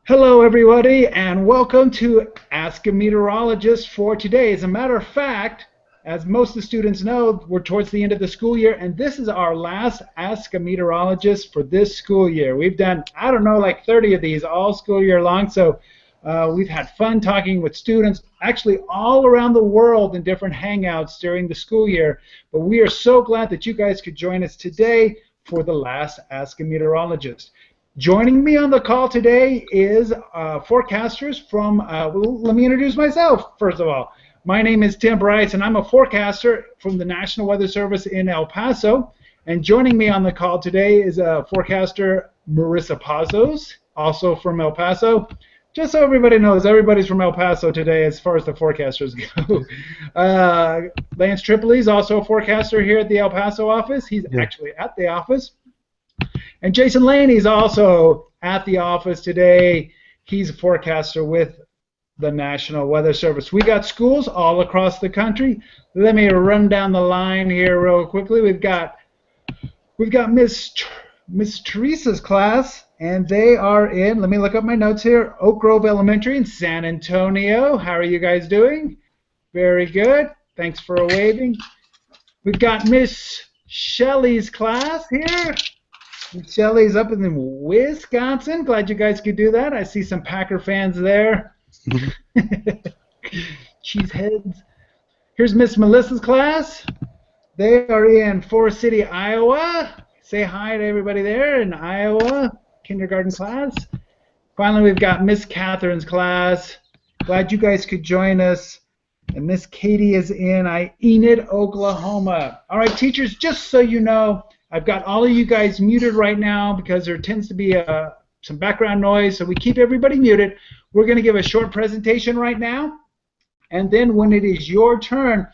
Hello, everybody, and welcome to Ask-a-Meteorologist for today. As a matter of fact, as most of the students know, we're towards the end of the school year, and this is our last Ask-a-Meteorologist for this school year. We've done, I don't know, like 30 of these all school year long, so we've had fun talking with students, actually all around the world in different hangouts during the school year. But we are so glad that you guys could join us today for the last Ask-a-Meteorologist. Joining me on the call today is forecasters from, well, let me introduce myself first of all. My name is Tim Bryce, and I'm a forecaster from the National Weather Service in El Paso. And joining me on the call today is forecaster Marissa Pazos, also from El Paso. Just so everybody knows, everybody's from El Paso today as far as the forecasters go. Lance Tripoli is also a forecaster here at the El Paso office. He's actually at the office. And Jason Laney is also at the office today. He's a forecaster with the National Weather Service. We got schools all across the country. Let me run down the line here real quickly. We've got Miss Teresa's class, and they are in, let me look up my notes here, Oak Grove Elementary in San Antonio. How are you guys doing? Very good. Thanks for waving. We've got Miss Shelley's class here. Shelley's up in Wisconsin. Glad you guys could do that. I see some Packer fans there. Cheeseheads. Here's Miss Melissa's class. They are in Forest City, Iowa. Say hi to everybody there in Iowa, kindergarten class. Finally, we've got Miss Catherine's class. Glad you guys could join us. And Miss Katie is in Enid, Oklahoma. All right, teachers, just so you know, I've got all of you guys muted right now because there tends to be some background noise, so we keep everybody muted. We're going to give a short presentation right now, and then when it is your turn,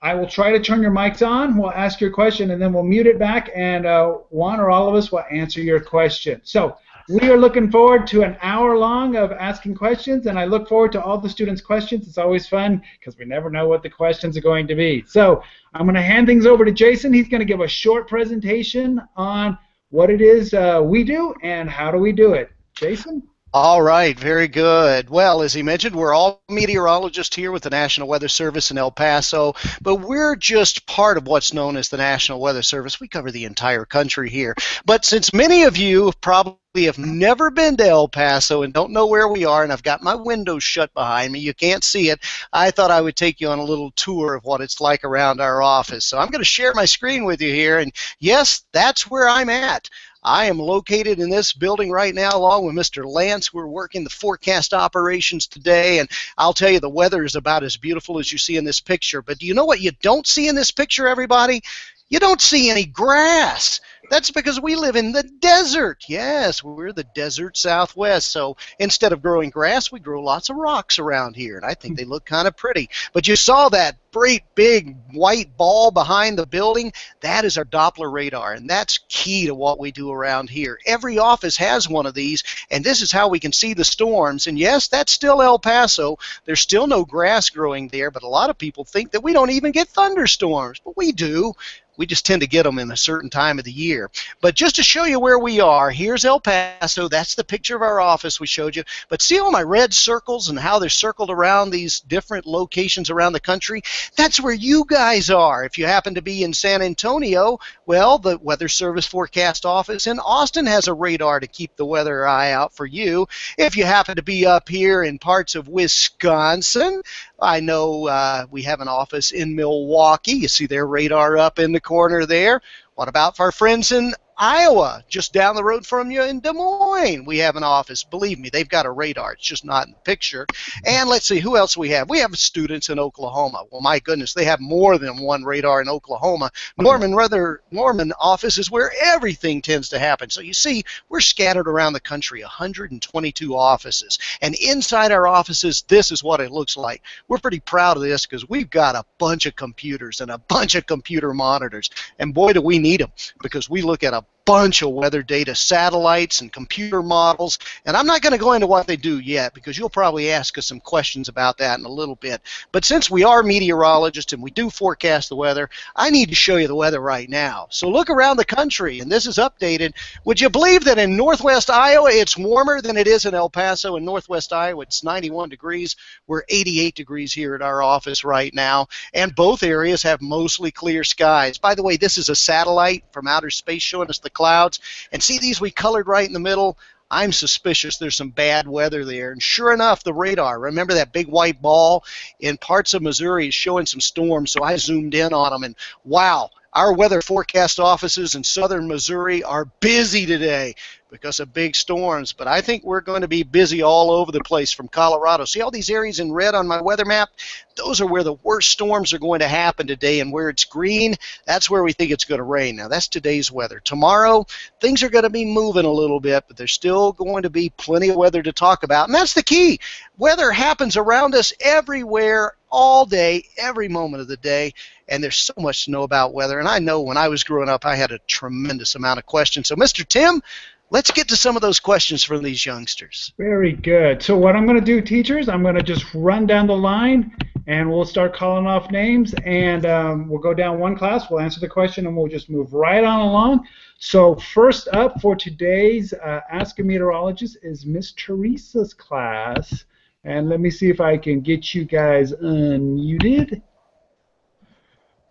I will try to turn your mics on. We'll ask your question, and then we'll mute it back, and one or all of us will answer your question. So we are looking forward to an hour long of asking questions, and I look forward to all the students' questions. It's always fun because we never know what the questions are going to be. So I'm going to hand things over to Jason. He's going to give a short presentation on what it is we do and how do we do it. Jason? All right, very good. Well, as he mentioned, we're all meteorologists here with the National Weather Service in El Paso, but we're just part of what's known as the National Weather Service. We cover the entire country here. But since many of you probably have never been to El Paso and don't know where we are, and I've got my windows shut behind me, you can't see it, I thought I would take you on a little tour of what it's like around our office. So I'm going to share my screen with you here, and yes, that's where I'm at. I am located in this building right now along with Mr. Lance. We're working the forecast operations today, and I'll tell you the weather is about as beautiful as you see in this picture. But do you know what you don't see in this picture, everybody? You don't see any grass. That's because we live in the desert. Yes, we're the desert Southwest. So instead of growing grass, we grow lots of rocks around here, and I think they look kind of pretty. But you saw that great big white ball behind the building? That is our Doppler radar, and that's key to what we do around here. Every office has one of these, and this is how we can see the storms. And yes, that's still El Paso. There's still no grass growing there, but a lot of people think that we don't even get thunderstorms, but we do. We just tend to get them in a certain time of the year. But just to show you where we are, here's El Paso. That's the picture of our office we showed you. But see all my red circles and how they're circled around these different locations around the country? That's where you guys are. If you happen to be in San Antonio, well, the Weather Service Forecast Office in Austin has a radar to keep the weather eye out for you. If you happen to be up here in parts of Wisconsin, I know we have an office in Milwaukee. You see their radar up in the corner there. What about our friends in Iowa, just down the road from you in Des Moines? We have an office. Believe me, they've got a radar. It's just not in the picture. And let's see, who else we have? We have students in Oklahoma. Well, my goodness, they have more than one radar in Oklahoma. Norman office is where everything tends to happen. So you see, we're scattered around the country, 122 offices. And inside our offices, this is what it looks like. We're pretty proud of this because we've got a bunch of computers and a bunch of computer monitors. And boy, do we need them, because we look at a bunch of weather data, satellites and computer models, and I'm not going to go into what they do yet because you'll probably ask us some questions about that in a little bit. But since we are meteorologists and we do forecast the weather, I need to show you the weather right now. So look around the country, and this is updated. Would you believe that in northwest Iowa it's warmer than it is in El Paso? In northwest Iowa it's 91 degrees. We're 88 degrees here at our office right now, and both areas have mostly clear skies. By the way, this is a satellite from outer space showing us the clouds, and see these we colored right in the middle? I'm suspicious there's some bad weather there. And sure enough, the radar, remember that big white ball in parts of Missouri is showing some storms, so I zoomed in on them, and wow, our weather forecast offices in southern Missouri are busy today because of big storms, but I think we're going to be busy all over the place from Colorado. See all these areas in red on my weather map? Those are where the worst storms are going to happen today, and where it's green, that's where we think it's going to rain. Now, that's today's weather. Tomorrow, things are going to be moving a little bit, but there's still going to be plenty of weather to talk about, and that's the key. Weather happens around us everywhere, all day, every moment of the day, and there's so much to know about weather, and I know when I was growing up, I had a tremendous amount of questions. So, Mr. Tim, let's get to some of those questions from these youngsters. Very good. So what I'm going to do, teachers, I'm going to just run down the line, and we'll start calling off names, and we'll go down one class, we'll answer the question, and we'll just move right on along. So first up for today's Ask a Meteorologist is Miss Teresa's class. And let me see if I can get you guys unmuted.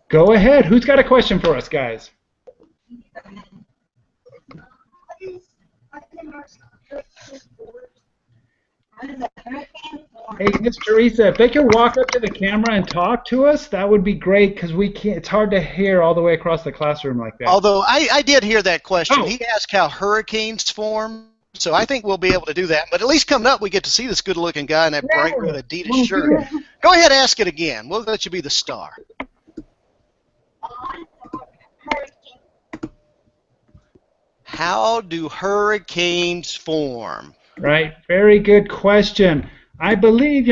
Go ahead. Who's got a question for us, guys? Hey, Miss Teresa, if they could walk up to the camera and talk to us, that would be great, because we can't. It's hard to hear all the way across the classroom like that. Although I did hear that question. Oh. He asked how hurricanes form. So I think we'll be able to do that. But at least coming up, we get to see this good-looking guy in that bright red Adidas shirt. Go ahead, ask it again. We'll let you be the star. How do hurricanes form? Right. Very good question. I believe,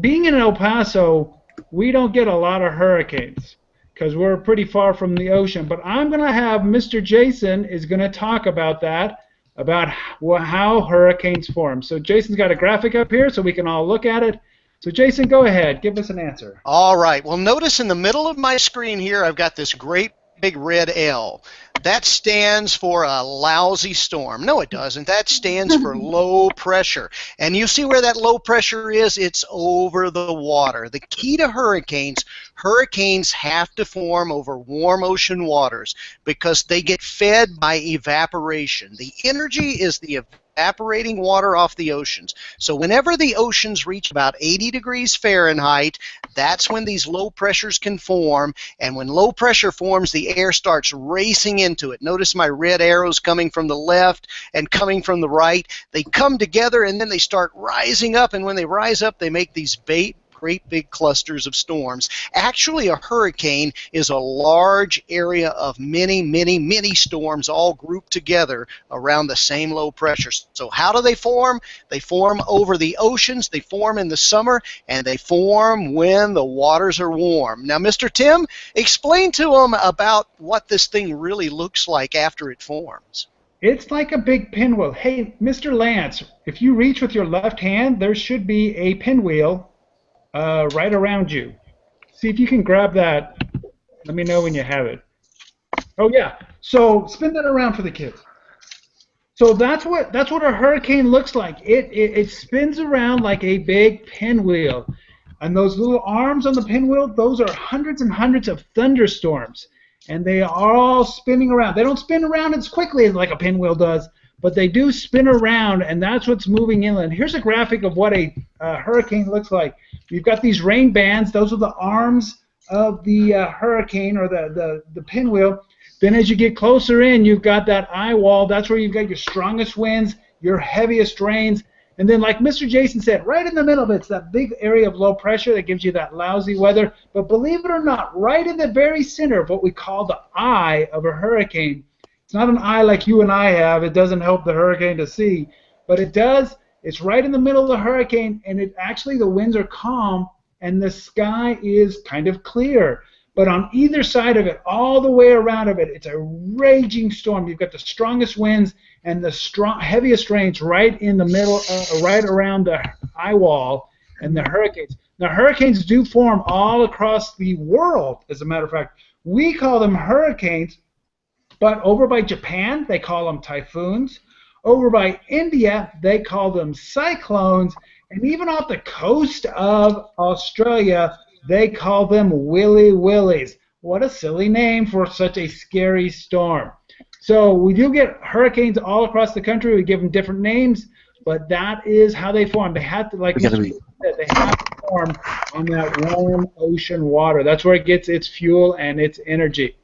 being in El Paso, we don't get a lot of hurricanes because we're pretty far from the ocean. But I'm going to have Mr. Jason is going to talk about that, about how hurricanes form. So Jason's got a graphic up here so we can all look at it. So Jason, go ahead. Give us an answer. All right. Well, notice in the middle of my screen here, I've got this great big red L. That stands for a lousy storm. No, it doesn't. That stands for low pressure. And you see where that low pressure is? It's over the water. The key to hurricanes have to form over warm ocean waters because they get fed by evaporation. The energy is the evaporating water off the oceans. So whenever the oceans reach about 80 degrees Fahrenheit, that's when these low pressures can form. And when low pressure forms, the air starts racing into it. Notice my red arrows coming from the left and coming from the right. They come together and then they start rising up. And when they rise up, they make these great big clusters of storms. Actually, a hurricane is a large area of many storms all grouped together around the same low pressure. So how do they form? They form over the oceans, they form in the summer, and they form when the waters are warm. Now, Mr. Tim, explain to them about what this thing really looks like after it forms. It's like a big pinwheel. Hey, Mr. Lance, if you reach with your left hand, there should be a pinwheel right around you. See if you can grab that. Let me know when you have it. Oh yeah. So spin that around for the kids. So that's what a hurricane looks like. It spins around like a big pinwheel, and those little arms on the pinwheel, those are hundreds and hundreds of thunderstorms, and they are all spinning around. They don't spin around as quickly as like a pinwheel does, but they do spin around, and that's what's moving inland. Here's a graphic of what a hurricane looks like. You've got these rain bands. Those are the arms of the hurricane, or the pinwheel. Then as you get closer in, you've got that eye wall. That's where you've got your strongest winds, your heaviest rains. And then, like Mr. Jason said, right in the middle of it's that big area of low pressure that gives you that lousy weather. But believe it or not, right in the very center of what we call the eye of a hurricane, it's not an eye like you and I have. It doesn't help the hurricane to see, but it does. It's right in the middle of the hurricane, and the winds are calm, and the sky is kind of clear. But on either side of it, all the way around of it, it's a raging storm. You've got the strongest winds and the heaviest rains right in the middle, right around the eye wall, and the hurricanes. Now, hurricanes do form all across the world, as a matter of fact. We call them hurricanes, but over by Japan, they call them typhoons. Over by India, they call them cyclones. And even off the coast of Australia, they call them willy willies. What a silly name for such a scary storm. So we do get hurricanes all across the country. We give them different names, but that is how they form. They have to, like Mr. said, they have to form on that warm ocean water. That's where it gets its fuel and its energy.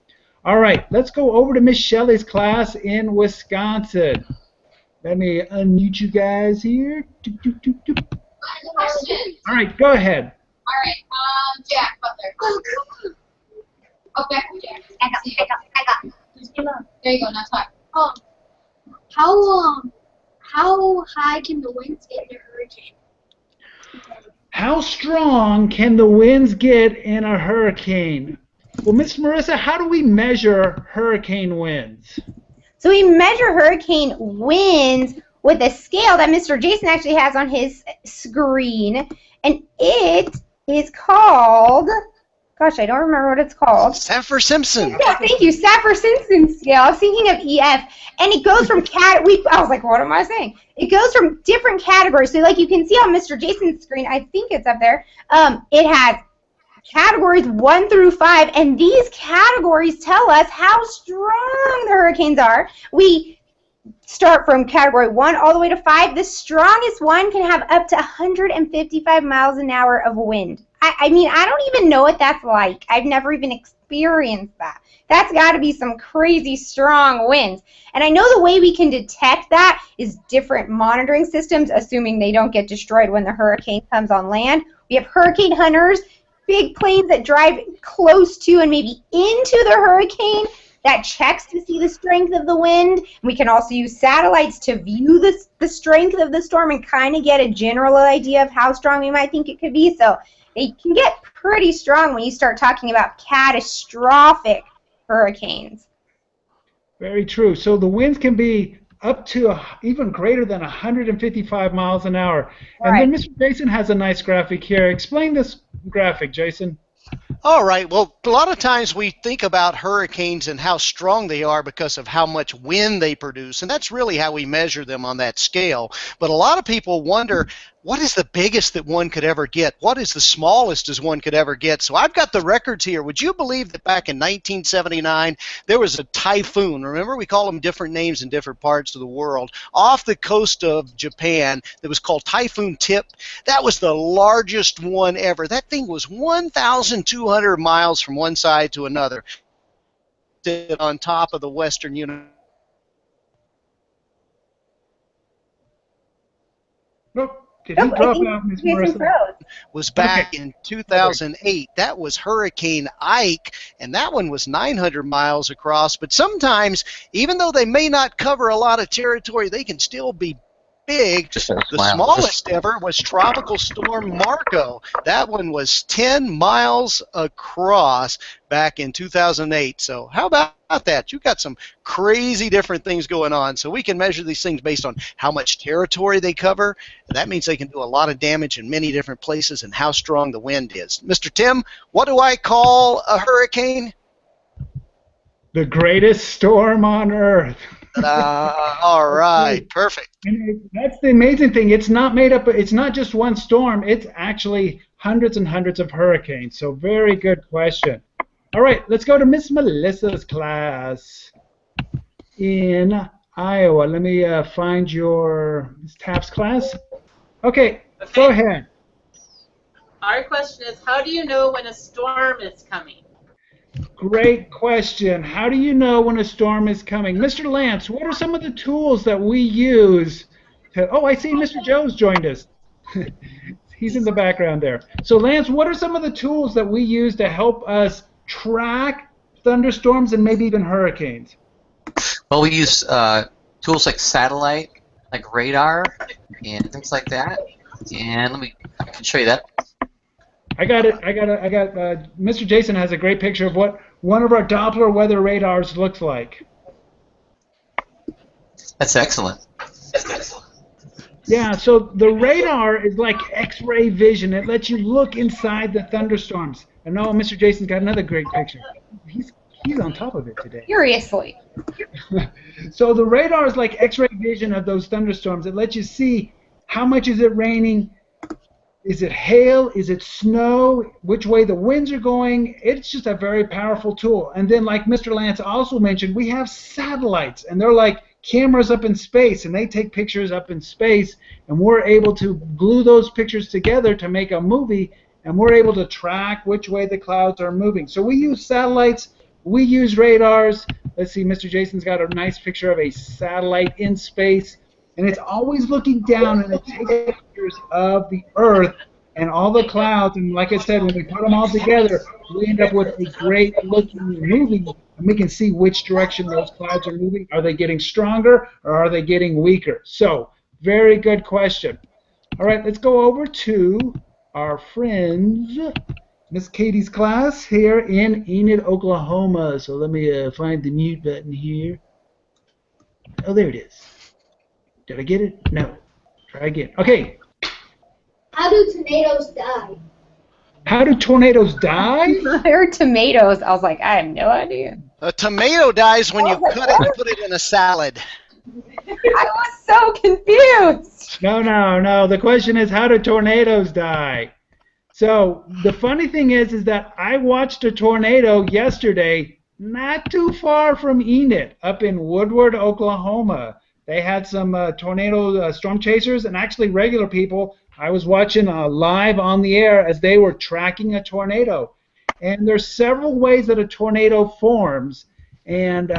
All right, let's go over to Miss Shelley's class in Wisconsin. Let me unmute you guys here. All right, go ahead. All right, Jack Butler. Okay, Jack. I got. There you go. Now talk. How high can the winds get in a hurricane? How strong can the winds get in a hurricane? Well, Miss Marissa, how do we measure hurricane winds? So we measure hurricane winds with a scale that Mr. Jason actually has on his screen, and it is called, gosh, I don't remember what it's called. Saffir-Simpson. Yeah, thank you, Saffir-Simpson scale. I was thinking of EF, and it goes from I was like, what am I saying? It goes from different categories. So like you can see on Mr. Jason's screen, I think it's up there, it has categories 1 through 5, and these categories tell us how strong the hurricanes are. We start from category 1 all the way to 5. The strongest one can have up to 155 miles an hour of wind. I mean, I don't even know what that's like. I've never even experienced that. That's got to be some crazy strong winds. And I know the way we can detect that is different monitoring systems, assuming they don't get destroyed when the hurricane comes on land. We have hurricane hunters, big planes that drive close to and maybe into the hurricane that checks to see the strength of the wind. We can also use satellites to view the strength of the storm and kind of get a general idea of how strong we might think it could be. So they can get pretty strong when you start talking about catastrophic hurricanes. Very true. So the winds can be up to even greater than 155 miles an hour. Right. And then Mr. Jason has a nice graphic here. Explain this graphic, Jason. All right. Well, a lot of times we think about hurricanes and how strong they are because of how much wind they produce, and that's really how we measure them on that scale. But a lot of people wonder, what is the biggest that one could ever get? What is the smallest as one could ever get? So I've got the records here. Would you believe that back in 1979, there was a typhoon? Remember, we call them different names in different parts of the world, off the coast of Japan that was called Typhoon Tip. That was the largest one ever. That thing was 1,200 miles from one side to another, on top of the Western United. Nope. Did he drop out, Ms. Marissa? Was back in 2008. That was Hurricane Ike, and that one was 900 miles across. But sometimes, even though they may not cover a lot of territory, they can still be big. The smallest ever was Tropical Storm Marco. That one was 10 miles across back in 2008. So how about that? You've got some crazy different things going on. So we can measure these things based on how much territory they cover. That means they can do a lot of damage in many different places and how strong the wind is. Mr. Tim, what do I call a hurricane? The greatest storm on Earth. All right, perfect. And that's the amazing thing. It's not made up. It's not just one storm. It's actually hundreds and hundreds of hurricanes. So very good question. All right, let's go to Miss Melissa's class in Iowa. Let me find your Ms. Taft's class. Okay, go ahead. Our question is, how do you know when a storm is coming? Great question. How do you know when a storm is coming? Mr. Lance, what are some of the tools that we use to... Oh, I see Mr. Joe's joined us. He's in the background there. So, Lance, what are some of the tools that we use to help us track thunderstorms and maybe even hurricanes? Well, we use tools like satellite, like radar, and things like that. And I can show you that. I got it. Mr. Jason has a great picture of what one of our Doppler weather radars looks like. That's excellent. Yeah, so the radar is like X-ray vision. It lets you look inside the thunderstorms. And oh, Mr. Jason's got another great picture. He's on top of it today. Seriously. So the radar is like X-ray vision of those thunderstorms. It lets you see how much is it raining, is it hail, is it snow, which way the winds are going. It's just a very powerful tool. And then like Mr. Lance also mentioned, we have satellites, and they're like cameras up in space, and they take pictures up in space, and we're able to glue those pictures together to make a movie, and we're able to track which way the clouds are moving. So we use satellites, we use radars. Let's see, Mr. Jason's got a nice picture of a satellite in space, and it's always looking down, and it takes pictures of the Earth and all the clouds, and like I said, when we put them all together, we end up with a great looking movie, and we can see which direction those clouds are moving. Are they getting stronger, or are they getting weaker? So, very good question. All right, let's go over to our friends, Miss Katie's class here in Enid, Oklahoma. So let me find the mute button here. Oh, there it is. Did I get it? No. Try again. Okay. How do tornadoes die? How do tornadoes die? I heard tomatoes. I was like, I have no idea. A tomato dies when you cut it and put it in a salad. I was so confused. No. The question is, how do tornadoes die? So the funny thing is that I watched a tornado yesterday not too far from Enid, up in Woodward, Oklahoma. They had some tornado storm chasers, and actually regular people. I was watching live on the air as they were tracking a tornado. And there's several ways that a tornado forms, and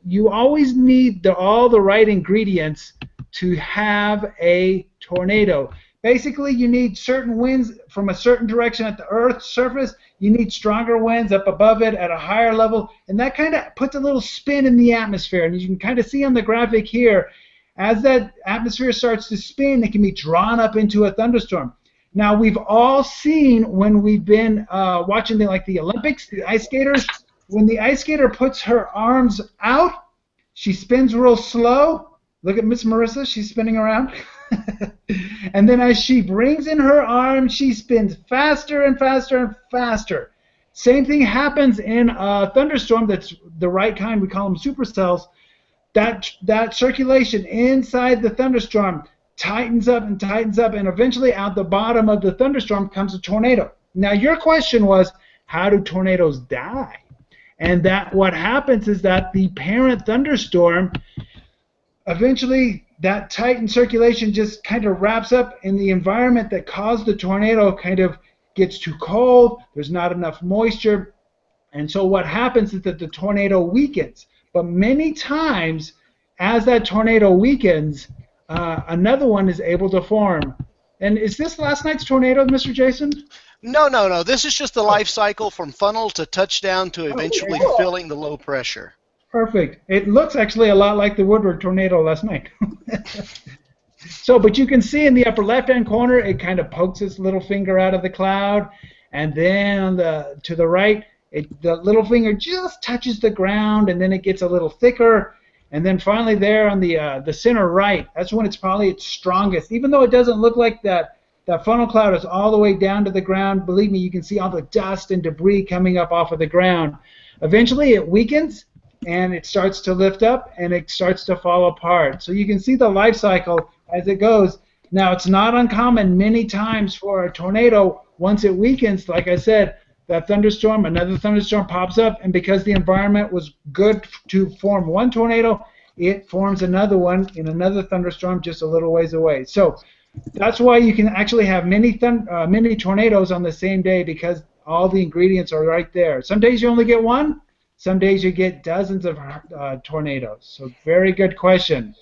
you always need all the right ingredients to have a tornado. Basically, you need certain winds from a certain direction at the Earth's surface. You need stronger winds up above it at a higher level, and that kind of puts a little spin in the atmosphere. And you can kind of see on the graphic here, as that atmosphere starts to spin, it can be drawn up into a thunderstorm. Now, we've all seen when we've been watching the Olympics, the ice skaters, when the ice skater puts her arms out, she spins real slow. Look at Miss Marissa, she's spinning around. And then as she brings in her arm, she spins faster and faster and faster. Same thing happens in a thunderstorm that's the right kind. We call them supercells. That circulation inside the thunderstorm tightens up, and eventually out the bottom of the thunderstorm comes a tornado. Now, your question was, how do tornadoes die? And what happens is that the parent thunderstorm, eventually that tightened circulation just kind of wraps up, in the environment that caused the tornado kind of gets too cold, there's not enough moisture, and so what happens is that the tornado weakens. But many times, as that tornado weakens, another one is able to form. And is this last night's tornado, Mr. Jason? No. This is just the life cycle from funnel to touchdown to eventually filling the low pressure. Perfect. It looks actually a lot like the Woodward tornado last night. So, but you can see in the upper left-hand corner, it kind of pokes its little finger out of the cloud, and then to the right, the little finger just touches the ground, and then it gets a little thicker, and then finally there on the center right, that's when it's probably its strongest. Even though it doesn't look like that funnel cloud is all the way down to the ground, believe me, you can see all the dust and debris coming up off of the ground. Eventually it weakens, and it starts to lift up, and it starts to fall apart. So you can see the life cycle as it goes. Now, it's not uncommon many times for a tornado, once it weakens, like I said, that thunderstorm, another thunderstorm pops up, and because the environment was good to form one tornado, it forms another one in another thunderstorm just a little ways away. So that's why you can actually have many tornadoes on the same day, because all the ingredients are right there. Some days you only get one, some days you get dozens of tornadoes. So very good question.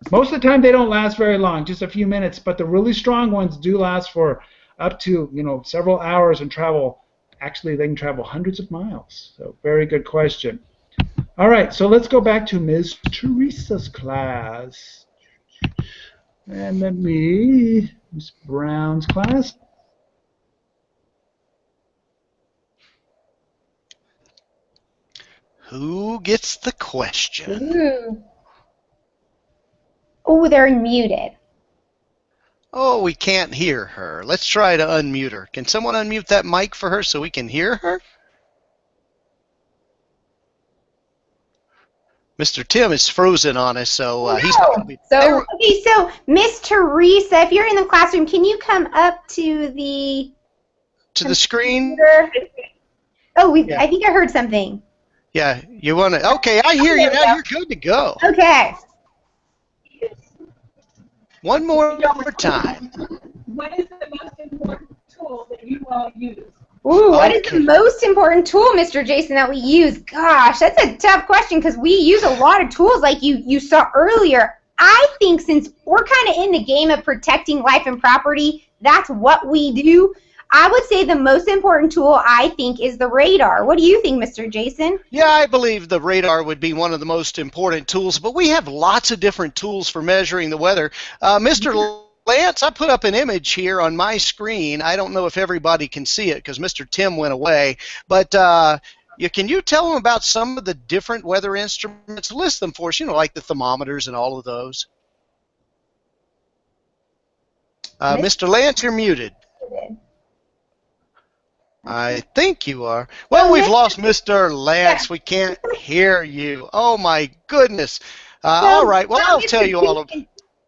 Most of the time they don't last very long, just a few minutes, but the really strong ones do last for up to several hours and travel. Actually, they can travel hundreds of miles. So very good question. All right, so let's go back to Ms. Teresa's class. And Ms. Brown's class. Who gets the question? Ooh. Oh, they're muted. Oh, we can't hear her. Let's try to unmute her. Can someone unmute that mic for her so we can hear her? Mr. Tim is frozen on us, so he's not going to be there. Okay, so Miss Teresa, if you're in the classroom, can you come up to the screen? Oh, I think I heard something. Yeah, you want to? Okay, I hear you now. You're good to go. Okay. One more time. What is the most important tool that you all use? Ooh, what is the most important tool, Mr. Jason, that we use? Gosh, that's a tough question because we use a lot of tools like you saw earlier. I think since we're kind of in the game of protecting life and property, that's what we do. I would say the most important tool, I think, is the radar. What do you think, Mr. Jason? Yeah, I believe the radar would be one of the most important tools, but we have lots of different tools for measuring the weather. Mr. Lance, I put up an image here on my screen. I don't know if everybody can see it because Mr. Tim went away, but can you tell them about some of the different weather instruments? List them for us, like the thermometers and all of those. Mr. Lance, you're muted. I think you are. Well, we've lost Mr. Lance. We can't hear you. Oh, my goodness. All right. Well, I'll tell you all of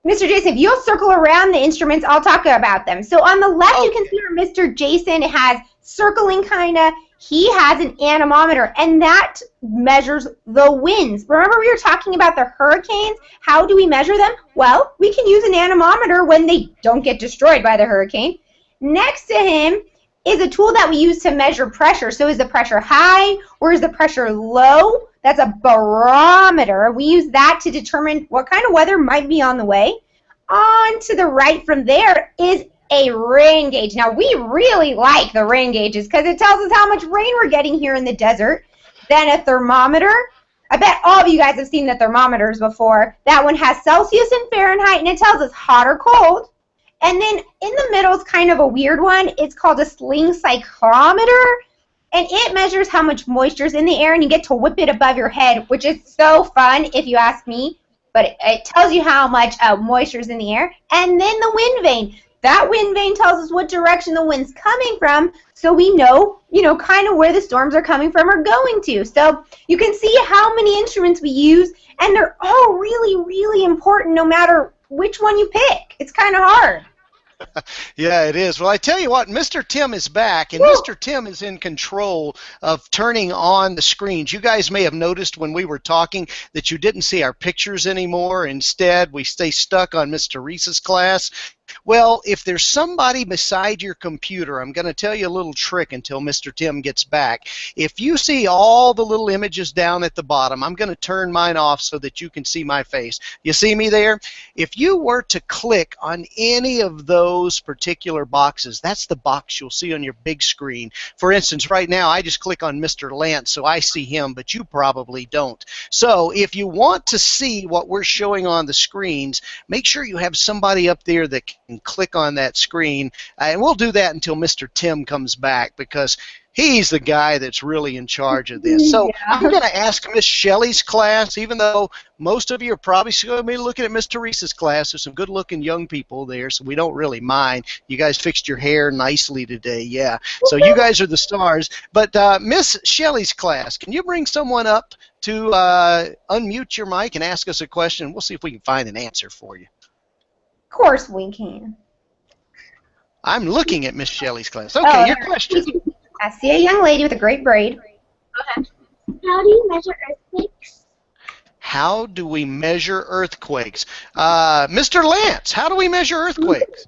Mr. Jason, if you'll circle around the instruments, I'll talk about them. So on the left, you can see where Mr. Jason has circling kind of. He has an anemometer, and that measures the winds. Remember we were talking about the hurricanes? How do we measure them? Well, we can use an anemometer when they don't get destroyed by the hurricane. Next to him is a tool that we use to measure pressure. So is the pressure high or is the pressure low? That's a barometer. We use that to determine what kind of weather might be on the way. On to the right from there is a rain gauge. Now, we really like the rain gauges because it tells us how much rain we're getting here in the desert. Then a thermometer. I bet all of you guys have seen the thermometers before. That one has Celsius and Fahrenheit, and it tells us hot or cold. And then in the middle is kind of a weird one. It's called a sling psychrometer, and it measures how much moisture is in the air, and you get to whip it above your head, which is so fun if you ask me. But it tells you how much moisture is in the air. And then the wind vane. That wind vane tells us what direction the wind's coming from, so we know, kind of where the storms are coming from or going to. So you can see how many instruments we use, and they're all really, really important no matter which one you pick. It's kind of hard. Yeah, it is. Well, I tell you what, Mr. Tim is back, and Mr. Tim is in control of turning on the screens. You guys may have noticed when we were talking that you didn't see our pictures anymore. Instead, we stay stuck on Miss Teresa's class. Well, if there's somebody beside your computer, I'm going to tell you a little trick until Mr. Tim gets back. If you see all the little images down at the bottom, I'm going to turn mine off so that you can see my face. You see me there? If you were to click on any of those particular boxes, that's the box you'll see on your big screen. For instance, right now, I just click on Mr. Lance, so I see him, but you probably don't. So if you want to see what we're showing on the screens, make sure you have somebody up there that can click on that screen, and we'll do that until Mr. Tim comes back because he's the guy that's really in charge of this. So I'm going to ask Miss Shelley's class, even though most of you are probably going to be looking at Miss Teresa's class. There's some good-looking young people there, so we don't really mind. You guys fixed your hair nicely today, yeah. So you guys are the stars. But Miss Shelley's class, can you bring someone up to unmute your mic and ask us a question? We'll see if we can find an answer for you. Of course we can. I'm looking at Miss Shelley's class. Okay, your question. I see a young lady with a great braid. Okay. How do you measure earthquakes? How do we measure earthquakes? Mr. Lance, how do we measure earthquakes?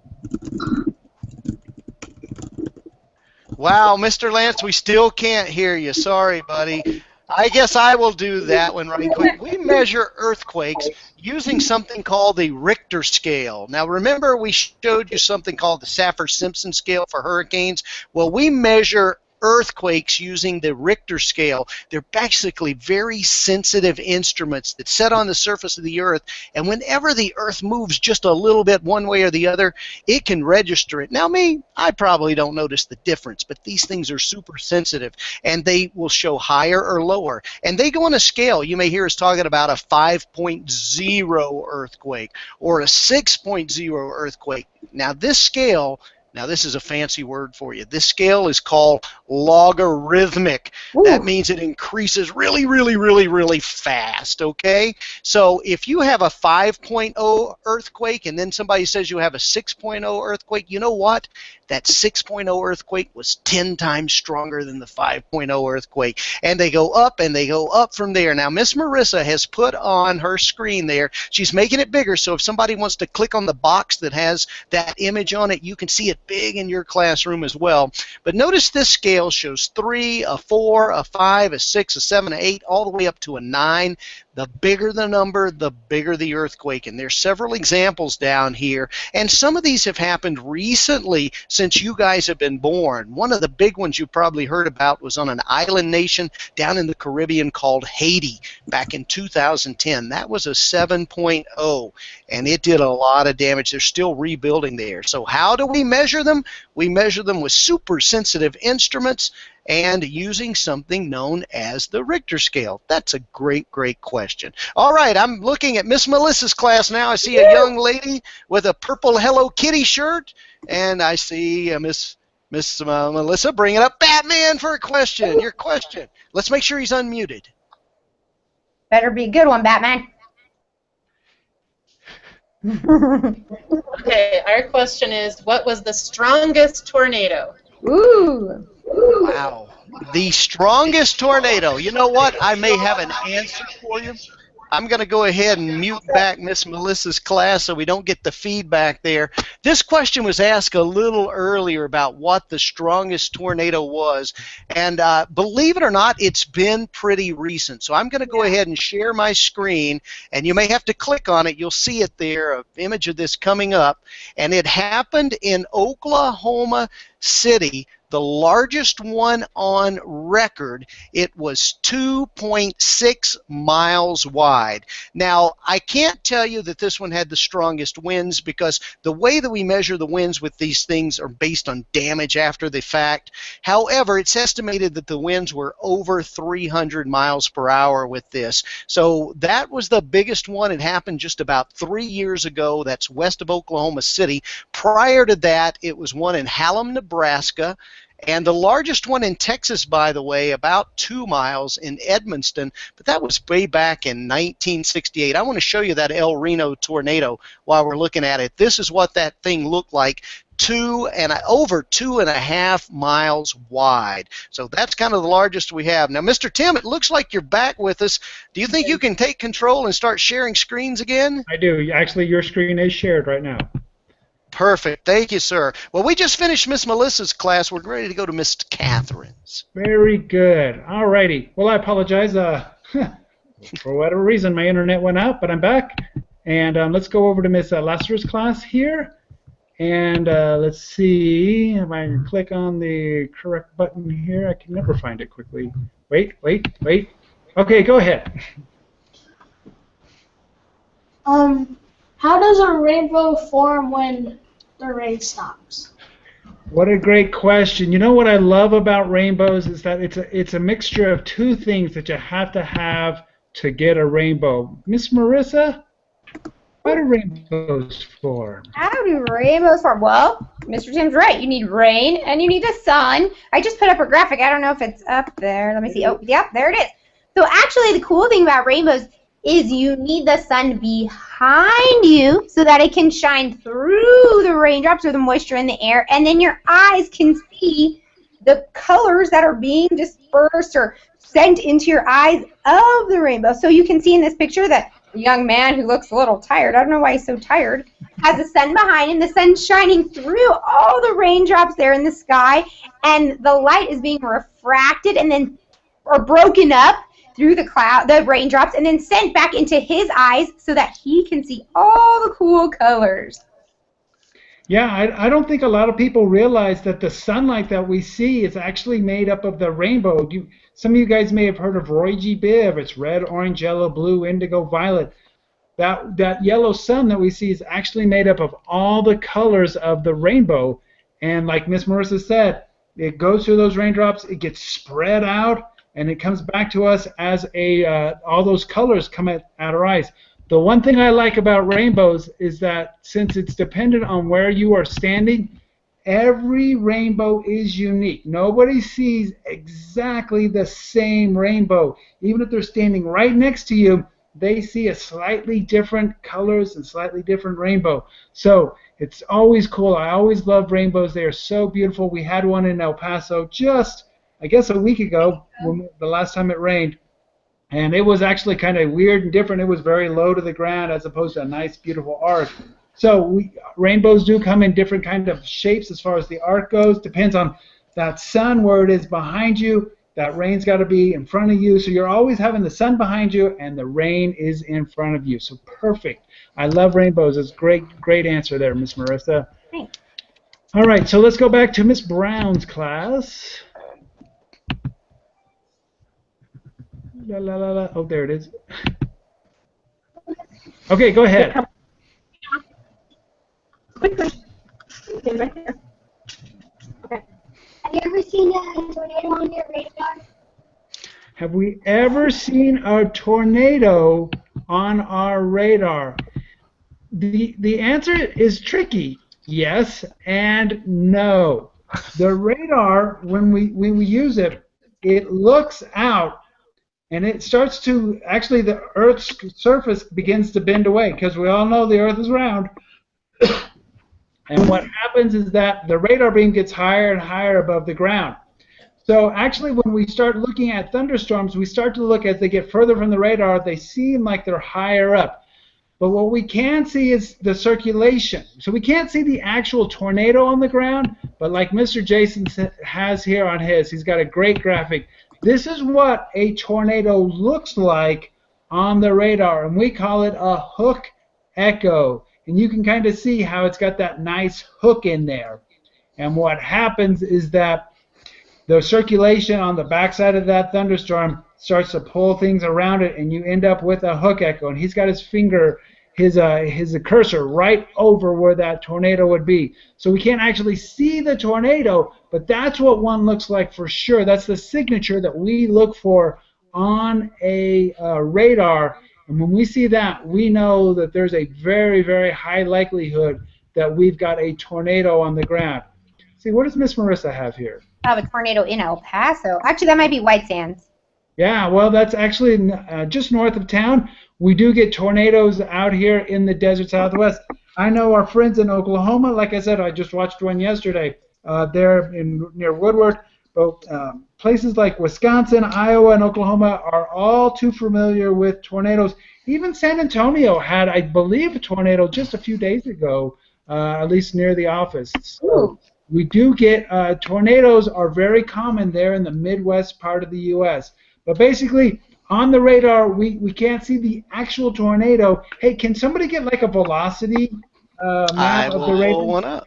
Wow, Mr. Lance, we still can't hear you. Sorry, buddy. I guess I will do that one right quick. We measure earthquakes using something called the Richter scale. Now, remember we showed you something called the Saffir-Simpson scale for hurricanes? Well, we measure earthquakes using the Richter scale. They're basically very sensitive instruments that sit on the surface of the Earth, and whenever the Earth moves just a little bit one way or the other, it can register it. Now me, I probably don't notice the difference, but these things are super sensitive, and they will show higher or lower. And they go on a scale. You may hear us talking about a 5.0 earthquake or a 6.0 earthquake. Now this scale, now this is a fancy word for you. This scale is called logarithmic. Ooh. That means it increases really, really, really, really fast, okay? So if you have a 5.0 earthquake and then somebody says you have a 6.0 earthquake, you know what? That 6.0 earthquake was 10 times stronger than the 5.0 earthquake. And they go up and they go up from there. Now, Miss Marissa has put on her screen there, she's making it bigger, so if somebody wants to click on the box that has that image on it, you can see it big in your classroom as well. But notice this scale shows 3, a 4, a 5, a 6, a 7, a 8, all the way up to a 9. The bigger the number, the bigger the earthquake. And there's several examples down here. And some of these have happened recently since you guys have been born. One of the big ones you probably heard about was on an island nation down in the Caribbean called Haiti back in 2010. That was a 7.0, and it did a lot of damage. They're still rebuilding there. So how do we measure them? We measure them with super sensitive instruments and using something known as the Richter scale. That's a great, great question. All right, I'm looking at Miss Melissa's class now. I see a young lady with a purple Hello Kitty shirt, and I see Miss Melissa bringing up Batman for a question. Your question. Let's make sure he's unmuted. Better be a good one, Batman. Okay, our question is, what was the strongest tornado? Ooh. Wow. The strongest tornado. You know what? I may have an answer for you. I'm going to go ahead and mute back Miss Melissa's class so we don't get the feedback there. This question was asked a little earlier about what the strongest tornado was, and believe it or not, it's been pretty recent. So I'm going to go ahead and share my screen, and you may have to click on it. You'll see it there, an image of this coming up, and it happened in Oklahoma City, the largest one on record. It was 2.6 miles wide. Now, I can't tell you that this one had the strongest winds because the way that we measure the winds with these things are based on damage after the fact. However, it's estimated that the winds were over 300 miles per hour with this. So that was the biggest one. It happened just about 3 years ago. That's west of Oklahoma City. Prior to that, it was one in Hallam, Nebraska. And the largest one in Texas, by the way, about 2 miles in Edmonston, but that was way back in 1968. I want to show you that El Reno tornado while we're looking at it. This is what that thing looked like, over 2.5 miles wide. So that's kind of the largest we have. Now, Mr. Tim, it looks like you're back with us. Do you think you can take control and start sharing screens again? I do. Actually, your screen is shared right now. Perfect. Thank you, sir. Well, we just finished Miss Melissa's class. We're ready to go to Miss Catherine's. Very good. All righty. Well, I apologize. For whatever reason, my internet went out, but I'm back. And let's go over to Miss Lasser's class here. And let's see if I can click on the correct button here. I can never find it quickly. Wait. Okay, go ahead. How does a rainbow form when the rain stops? What a great question. You know what I love about rainbows is that it's a mixture of two things that you have to get a rainbow. Miss Marissa, what do rainbows form? How do rainbows form? Well, Mr. Tim's right. You need rain and you need the sun. I just put up a graphic. I don't know if it's up there. Let me see. Oh, yep, there it is. So actually, the cool thing about rainbows is you need the sun behind you so that it can shine through the raindrops or the moisture in the air, and then your eyes can see the colors that are being dispersed or sent into your eyes of the rainbow. So you can see in this picture that a young man who looks a little tired, I don't know why he's so tired, has the sun behind him, the sun's shining through all the raindrops there in the sky, and the light is being refracted and then or broken up through the raindrops, and then sent back into his eyes so that he can see all the cool colors. Yeah, I don't think a lot of people realize that the sunlight that we see is actually made up of the rainbow. Some of you guys may have heard of Roy G. Biv. It's red, orange, yellow, blue, indigo, violet. That yellow sun that we see is actually made up of all the colors of the rainbow. And like Miss Marissa said, it goes through those raindrops, it gets spread out, and it comes back to us as all those colors come at our eyes. The one thing I like about rainbows is that since it's dependent on where you are standing, every rainbow is unique. Nobody sees exactly the same rainbow. Even if they're standing right next to you, they see a slightly different colors and slightly different rainbow. So it's always cool. I always love rainbows. They are so beautiful. We had one in El Paso just, I guess, a week ago, the last time it rained. And it was actually kind of weird and different. It was very low to the ground as opposed to a nice, beautiful arc. So rainbows do come in different kind of shapes as far as the arc goes. Depends on that sun, where it is behind you. That rain's got to be in front of you. So you're always having the sun behind you and the rain is in front of you. So perfect. I love rainbows. It's great answer there, Miss Marissa. Thanks. All right, so let's go back to Miss Brown's class. La, la, la, la. Oh, there it is. Okay, go ahead. Quick question. Okay, right there. Okay. Have you ever seen a tornado on your radar? Have we ever seen a tornado on our radar? The answer is tricky. Yes and no. The radar, when we use it, it looks out and it starts to, actually the Earth's surface begins to bend away because we all know the Earth is round. And what happens is that the radar beam gets higher and higher above the ground. So actually when we start looking at thunderstorms, we start to look as they get further from the radar, they seem like they're higher up. But what we can see is the circulation. So we can't see the actual tornado on the ground, but like Mr. Jason has here on his, he's got a great graphic. This is what a tornado looks like on the radar, and we call it a hook echo. And you can kind of see how it's got that nice hook in there. And what happens is that the circulation on the backside of that thunderstorm starts to pull things around it, and you end up with a hook echo. And he's got his finger, his cursor right over where that tornado would be. So we can't actually see the tornado, but that's what one looks like for sure. That's the signature that we look for on a radar. And when we see that, we know that there's a very, very high likelihood that we've got a tornado on the ground. See, what does Miss Marissa have here? I have a tornado in El Paso. Actually, that might be White Sands. Yeah, well, that's actually just north of town. We do get tornadoes out here in the desert Southwest. I know our friends in Oklahoma. Like I said, I just watched one yesterday there near Woodward. But places like Wisconsin, Iowa, and Oklahoma are all too familiar with tornadoes. Even San Antonio had, I believe, a tornado just a few days ago, at least near the office. So we do get tornadoes are very common there in the Midwest part of the U.S. But basically, on the radar, we can't see the actual tornado. Hey, can somebody get like a velocity map of the radar? I will pull one up.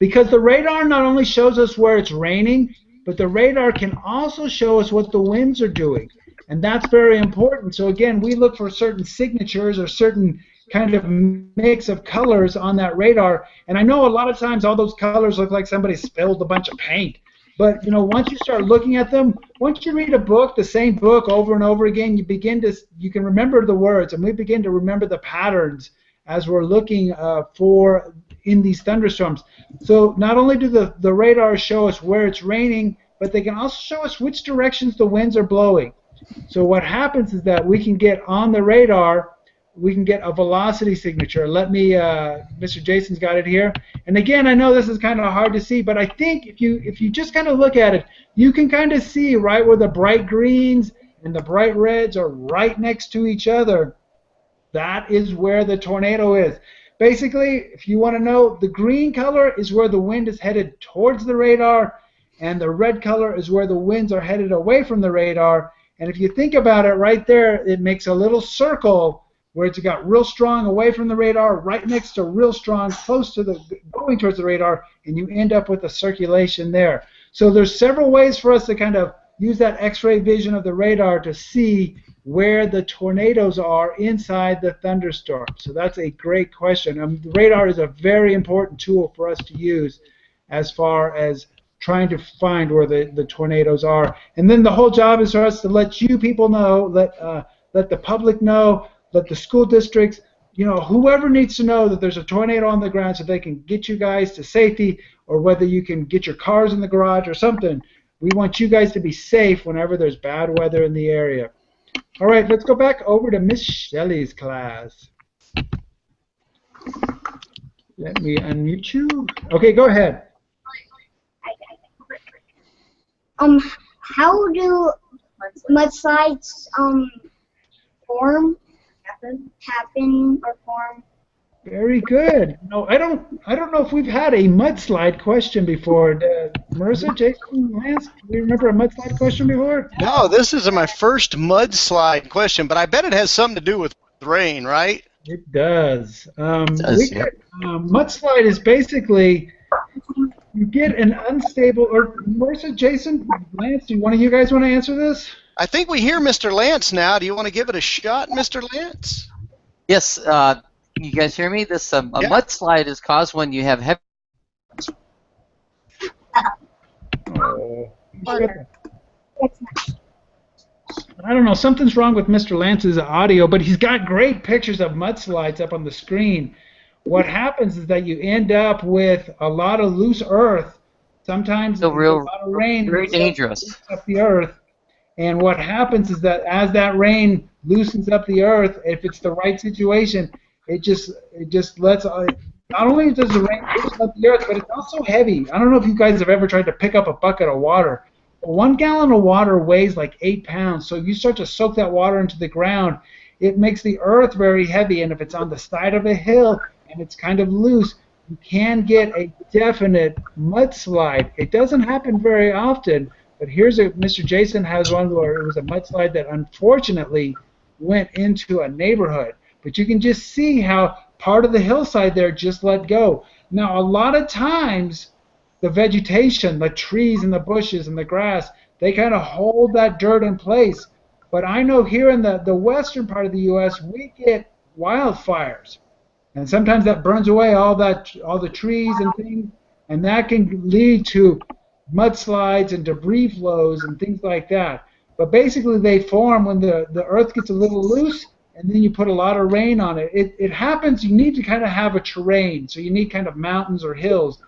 Because the radar not only shows us where it's raining, but the radar can also show us what the winds are doing. And that's very important. So again, we look for certain signatures or certain kind of mix of colors on that radar. And I know a lot of times all those colors look like somebody spilled a bunch of paint. But you know, once you start looking at them, once you read a book, the same book over and over again, you can remember the words, and we begin to remember the patterns as we're looking for in these thunderstorms. So not only do the radars show us where it's raining, but they can also show us which directions the winds are blowing. So what happens is that we can get on the radar, we can get a velocity signature. Let me, Mr. Jason's got it here. And again, I know this is kind of hard to see, but I think if you just kind of look at it, you can kind of see right where the bright greens and the bright reds are right next to each other. That is where the tornado is. Basically, if you want to know, the green color is where the wind is headed towards the radar, and the red color is where the winds are headed away from the radar. And if you think about it right there, it makes a little circle where it's got real strong away from the radar, right next to real strong close to the going towards the radar, and you end up with a circulation there. So there's several ways for us to kind of use that X-ray vision of the radar to see where the tornadoes are inside the thunderstorm. So that's a great question. The radar is a very important tool for us to use as far as trying to find where the tornadoes are. And then the whole job is for us to let you people know, let the public know, let the school districts, whoever needs to know that there's a tornado on the ground so they can get you guys to safety, or whether you can get your cars in the garage or something. We want you guys to be safe whenever there's bad weather in the area. All right, let's go back over to Miss Shelley's class. Let me unmute you. Okay, go ahead. How do mudslides form, happen or form? Very good. No, I don't know if we've had a mudslide question before. Marissa, Jason, Lance, do you remember a mudslide question before? No, this is my first mudslide question, but I bet it has something to do with rain, right? It does. Yeah. Mudslide is basically you get an unstable, or Marissa, Jason, Lance, do one of you guys want to answer this? I think we hear Mr. Lance now. Do you want to give it a shot, Mr. Lance? Yes. You guys hear me? This a mudslide is caused when you have heavy. Oh. I don't know. Something's wrong with Mr. Lance's audio, but he's got great pictures of mudslides up on the screen. What happens is that you end up with a lot of loose earth. Sometimes a lot of rain. Very dangerous. Up the earth. And what happens is that as that rain loosens up the earth, if it's the right situation, it just lets. Not only does the rain loosen up the earth, but it's also heavy. I don't know if you guys have ever tried to pick up a bucket of water. 1 gallon of water weighs like 8 pounds. So if you start to soak that water into the ground, it makes the earth very heavy. And if it's on the side of a hill and it's kind of loose, you can get a definite mudslide. It doesn't happen very often, but Mr. Jason has one where it was a mudslide that unfortunately went into a neighborhood. But you can just see how part of the hillside there just let go. Now, a lot of times, the vegetation, the trees and the bushes and the grass, they kind of hold that dirt in place. But I know here in the western part of the U.S., we get wildfires. And sometimes that burns away all the trees and things, and that can lead to mudslides and debris flows and things like that. But basically they form when the earth gets a little loose, and then you put a lot of rain on it. It happens, you need to kind of have a terrain, so you need kind of mountains or hills.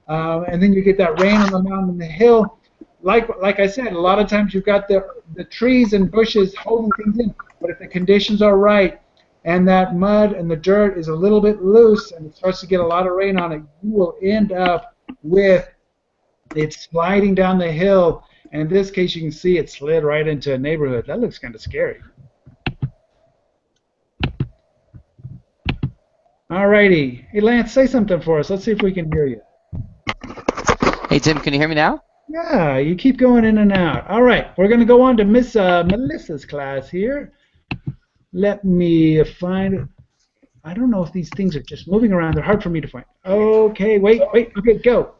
And then you get that rain on the mountain and the hill. Like I said, a lot of times you've got the trees and bushes holding things in, but if the conditions are right and that mud and the dirt is a little bit loose and it starts to get a lot of rain on it, you will end up with it sliding down the hill. And in this case, you can see it slid right into a neighborhood. That looks kind of scary. Alrighty. Hey, Lance, say something for us. Let's see if we can hear you. Hey, Tim, can you hear me now? Yeah, you keep going in and out. All right, we're going to go on to Miss Melissa's class here. Let me find. I don't know if these things are just moving around. They're hard for me to find. Okay, wait. Okay, go.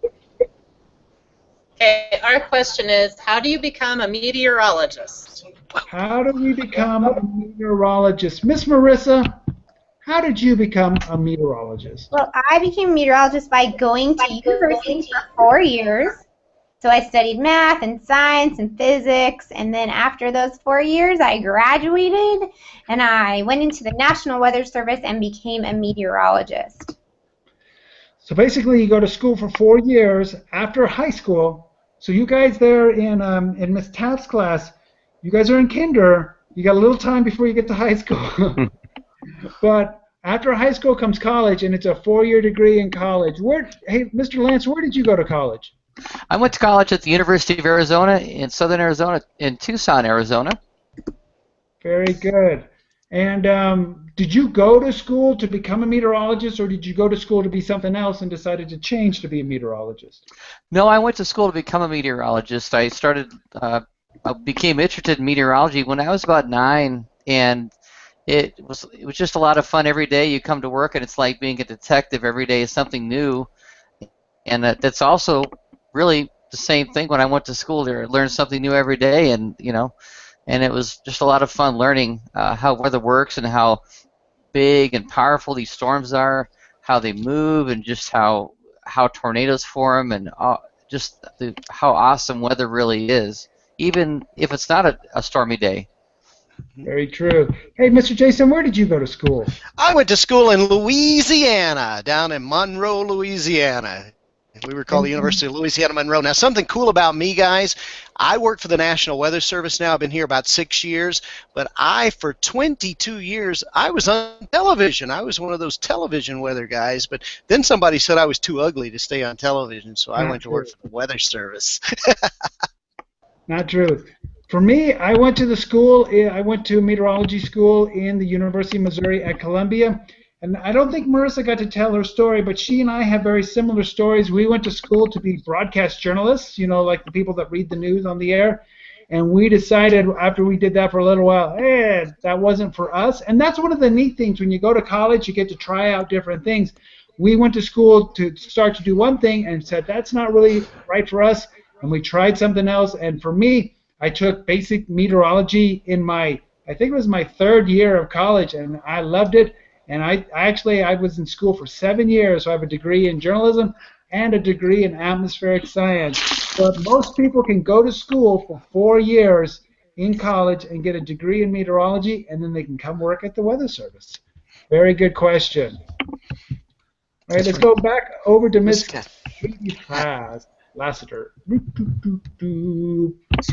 Okay, our question is, how do you become a meteorologist? How do we become a meteorologist? Miss Marissa, how did you become a meteorologist? Well, I became a meteorologist by going to university for 4 years. So I studied math and science and physics, and then after those 4 years, I graduated, and I went into the National Weather Service and became a meteorologist. So basically, you go to school for 4 years after high school. So you guys there in Miss Taft's class, you guys are in kinder. You got a little time before you get to high school. But after high school comes college, and it's a 4-year degree in college. Hey, Mr. Lance, where did you go to college? I went to college at the University of Arizona in Southern Arizona, in Tucson, Arizona. Very good. And did you go to school to become a meteorologist, or did you go to school to be something else and decided to change to be a meteorologist? No, I went to school to become a meteorologist. I became interested in meteorology when I was about 9, and it was just a lot of fun every day. You come to work and it's like being a detective. Every day is something new, and that's also really the same thing when I went to school there. I learned something new every day, and and it was just a lot of fun learning how weather works and how big and powerful these storms are, how they move, and just how tornadoes form, and just how awesome weather really is, even if it's not a stormy day. Very true. Hey, Mr. Jason, where did you go to school? I went to school in Louisiana, down in Monroe, Louisiana. We were called the University of Louisiana Monroe. Now, something cool about me, guys, I work for the National Weather Service now. I've been here about 6 years, but for 22 years, I was on television. I was one of those television weather guys, but then somebody said I was too ugly to stay on television, so I went to work for the Weather Service. Not true. For me, I went to the school. I went to meteorology school in the University of Missouri at Columbia. And I don't think Marissa got to tell her story, but she and I have very similar stories. We went to school to be broadcast journalists, like the people that read the news on the air. And we decided after we did that for a little while, that wasn't for us. And that's one of the neat things. When you go to college, you get to try out different things. We went to school to start to do one thing and said, that's not really right for us. And we tried something else. And for me, I took basic meteorology in I think it was my 3rd year of college, and I loved it. And I was in school for 7 years, so I have a degree in journalism and a degree in atmospheric science. But most people can go to school for 4 years in college and get a degree in meteorology, and then they can come work at the Weather Service. Very good question. All right, let's go back over to Miss Katie Lassiter.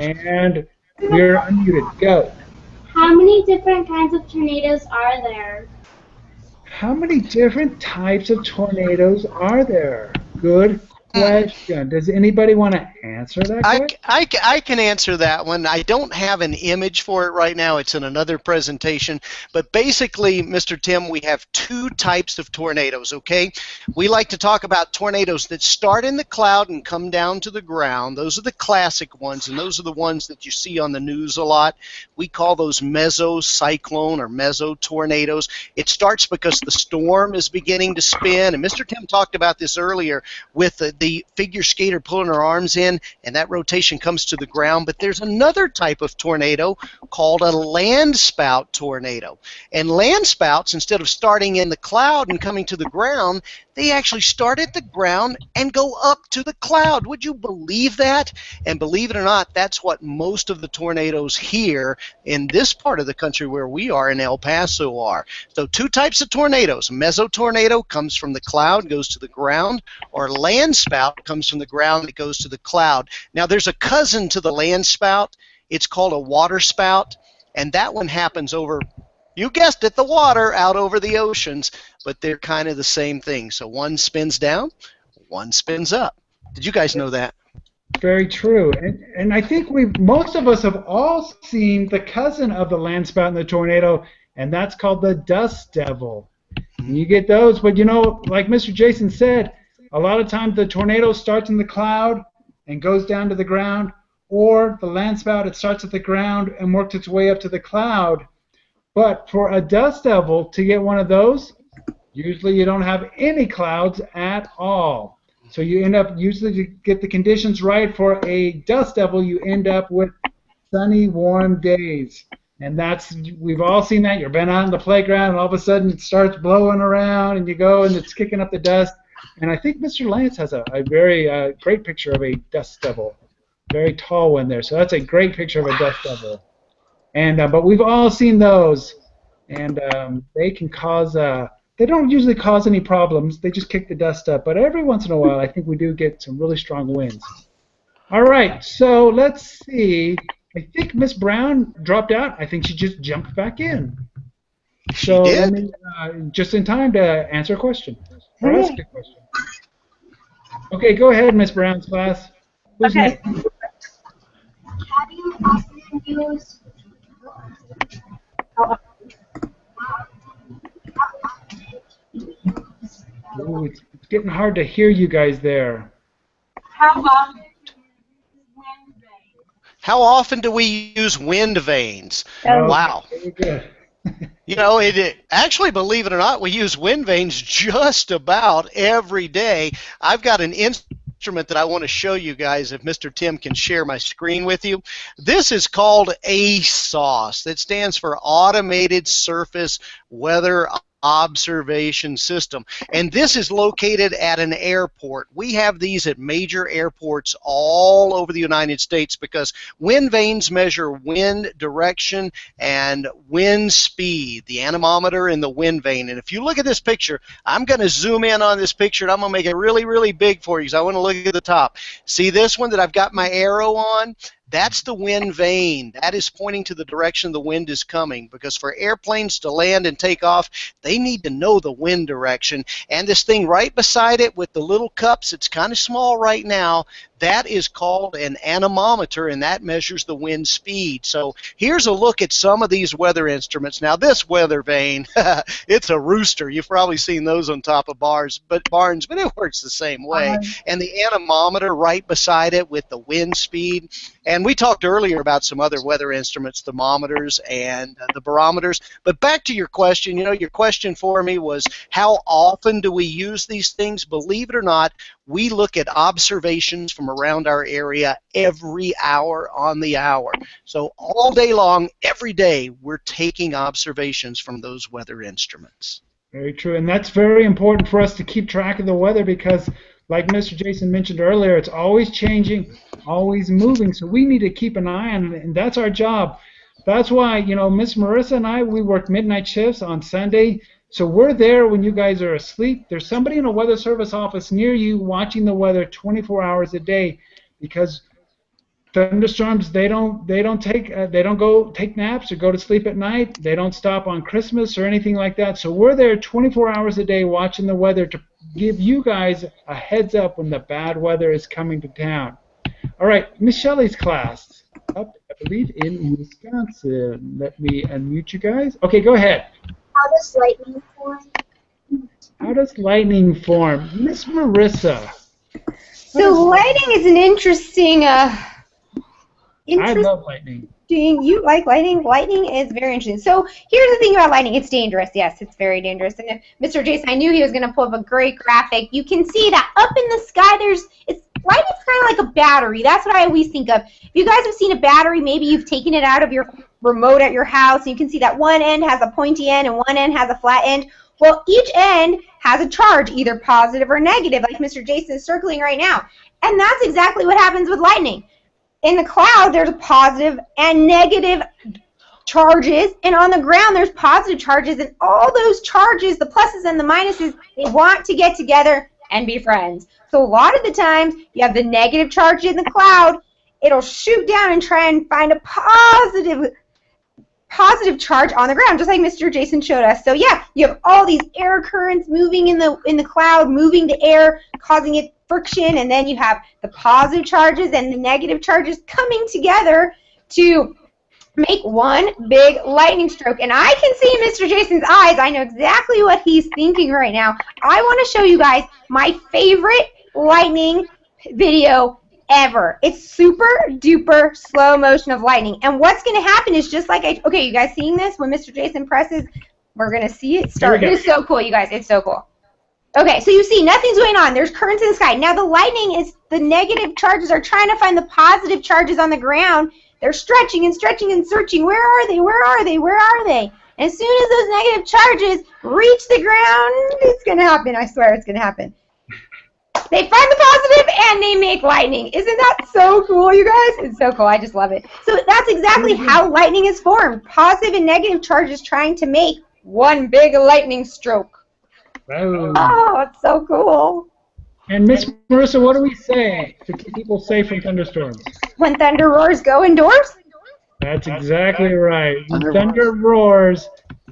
And we're unmuted. Go. How many different kinds of tornadoes are there? How many different types of tornadoes are there? Good question. Does anybody want to answer that question? I can answer that one. I don't have an image for it right now. It's in another presentation. But basically, Mr. Tim, we have 2 types of tornadoes, okay? We like to talk about tornadoes that start in the cloud and come down to the ground. Those are the classic ones, and those are the ones that you see on the news a lot. We call those mesocyclone or mesotornadoes. It starts because the storm is beginning to spin, and Mr. Tim talked about this earlier with the figure skater pulling her arms in, and that rotation comes to the ground. But there's another type of tornado called a landspout tornado. And landspouts, instead of starting in the cloud and coming to the ground, they actually start at the ground and go up to the cloud. Would you believe that? And believe it or not, that's what most of the tornadoes here in this part of the country where we are in El Paso are. So 2 types of tornadoes. Mesotornado comes from the cloud, goes to the ground, or landspout comes from the ground, it goes to the cloud. Now there's a cousin to the landspout. It's called a waterspout, and that one happens over, you guessed it, the water out over the oceans, but they're kind of the same thing. So one spins down, one spins up. Did you guys know that? Very true. And I think most of us have all seen the cousin of the landspout and the tornado, and that's called the dust devil. And you get those, but like Mr. Jason said, a lot of times the tornado starts in the cloud and goes down to the ground, or the landspout, it starts at the ground and works its way up to the cloud. But for a dust devil to get one of those, usually you don't have any clouds at all. So you end up, usually to get the conditions right for a dust devil, you end up with sunny, warm days. And we've all seen that. You've been out on the playground and all of a sudden it starts blowing around and you go and it's kicking up the dust. And I think Mr. Lance has a very great picture of a dust devil. Very tall one there. So that's a great picture of a dust devil. And but we've all seen those. And they can cause, they don't usually cause any problems. They just kick the dust up. But every once in a while, I think we do get some really strong winds. All right, so let's see. I think Miss Brown dropped out. I think she just jumped back in. So let me, just in time to answer a question. Or ask a question. Okay, go ahead, Miss Brown's class. Who's next? Have you often used... Ooh, it's getting hard to hear you guys there. How often do we use wind vanes? How often do we use wind vanes? Oh, wow. Very good. You know, actually, believe it or not, we use wind vanes just about every day. I've got an instrument that I want to show you guys if Mr. Tim can share my screen with you. This is called ASOS. That stands for Automated Surface Weather Observation System. And this is located at an airport. We have these at major airports all over the United States because wind vanes measure wind direction and wind speed, the anemometer in the wind vane. And if you look at this picture, I'm going to zoom in on this picture and I'm going to make it really, really big for you because I want to look at the top. See this one that I've got my arrow on? That's the wind vane. That is pointing to the direction the wind is coming, because for airplanes to land and take off, they need to know the wind direction. And this thing right beside it with the little cups, it's kind of small right now, that is called an anemometer, and that measures the wind speed. So here's a look at some of these weather instruments. Now this weather vane, it's a rooster. You've probably seen those on top of barns, but it works the same way. And the anemometer right beside it with the wind speed. And we talked earlier about some other weather instruments, thermometers and the barometers. But back to your question, your question for me was, how often do we use these things? Believe it or not, we look at observations from around our area every hour on the hour. So all day long, every day, we're taking observations from those weather instruments. Very true. And that's very important for us to keep track of the weather because, like Mr. Jason mentioned earlier, it's always changing, always moving. So we need to keep an eye on it, and that's our job. That's why, Miss Marissa and I, we work midnight shifts on Sunday. So we're there when you guys are asleep. There's somebody in a weather service office near you watching the weather 24 hours a day, because thunderstorms, they don't go take naps or go to sleep at night. They don't stop on Christmas or anything like that. So we're there 24 hours a day watching the weather to give you guys a heads up when the bad weather is coming to town. All right, Miss Shelley's class, up, I believe, in Wisconsin. Let me unmute you guys. Okay, go ahead. How does lightning form? How does lightning form? Miss Marissa. So lightning is an interesting. I love lightning. You like lightning? Lightning is very interesting. So here's the thing about lightning. It's dangerous. Yes, it's very dangerous. And if Mr. Jason, I knew he was going to pull up a great graphic. You can see that up in the sky, lightning's kind of like a battery. That's what I always think of. If you guys have seen a battery, maybe you've taken it out of your remote at your house, and you can see that one end has a pointy end and one end has a flat end. Well, each end has a charge, either positive or negative, like Mr. Jason is circling right now. And that's exactly what happens with lightning. In the cloud, there's positive and negative charges, and on the ground, there's positive charges, and all those charges, the pluses and the minuses, they want to get together and be friends. So a lot of the times, you have the negative charge in the cloud, it'll shoot down and try and find a positive charge on the ground, just like Mr. Jason showed us. So yeah, you have all these air currents moving in the cloud, moving the air, causing it friction, and then you have the positive charges and the negative charges coming together to make one big lightning stroke. And I can see Mr. Jason's eyes. I know exactly what he's thinking right now. I want to show you guys my favorite lightning video ever. It's super duper slow motion of lightning. And what's going to happen is just like okay, you guys seeing this? When Mr. Jason presses, we're going to see it start. It is so cool, you guys. It's so cool. Okay, so you see nothing's going on. There's currents in the sky. Now the lightning is, the negative charges are trying to find the positive charges on the ground. They're stretching and stretching and searching. Where are they? Where are they? Where are they? And as soon as those negative charges reach the ground, it's going to happen. I swear it's going to happen. They find the positive and they make lightning. Isn't that so cool, you guys? It's so cool. I just love it. So that's exactly how lightning is formed. Positive and negative charges trying to make one big lightning stroke. Oh, it's so cool. And Miss Marissa, what do we say to keep people safe from thunderstorms? When thunder roars, go indoors? That's exactly right. When thunder roars,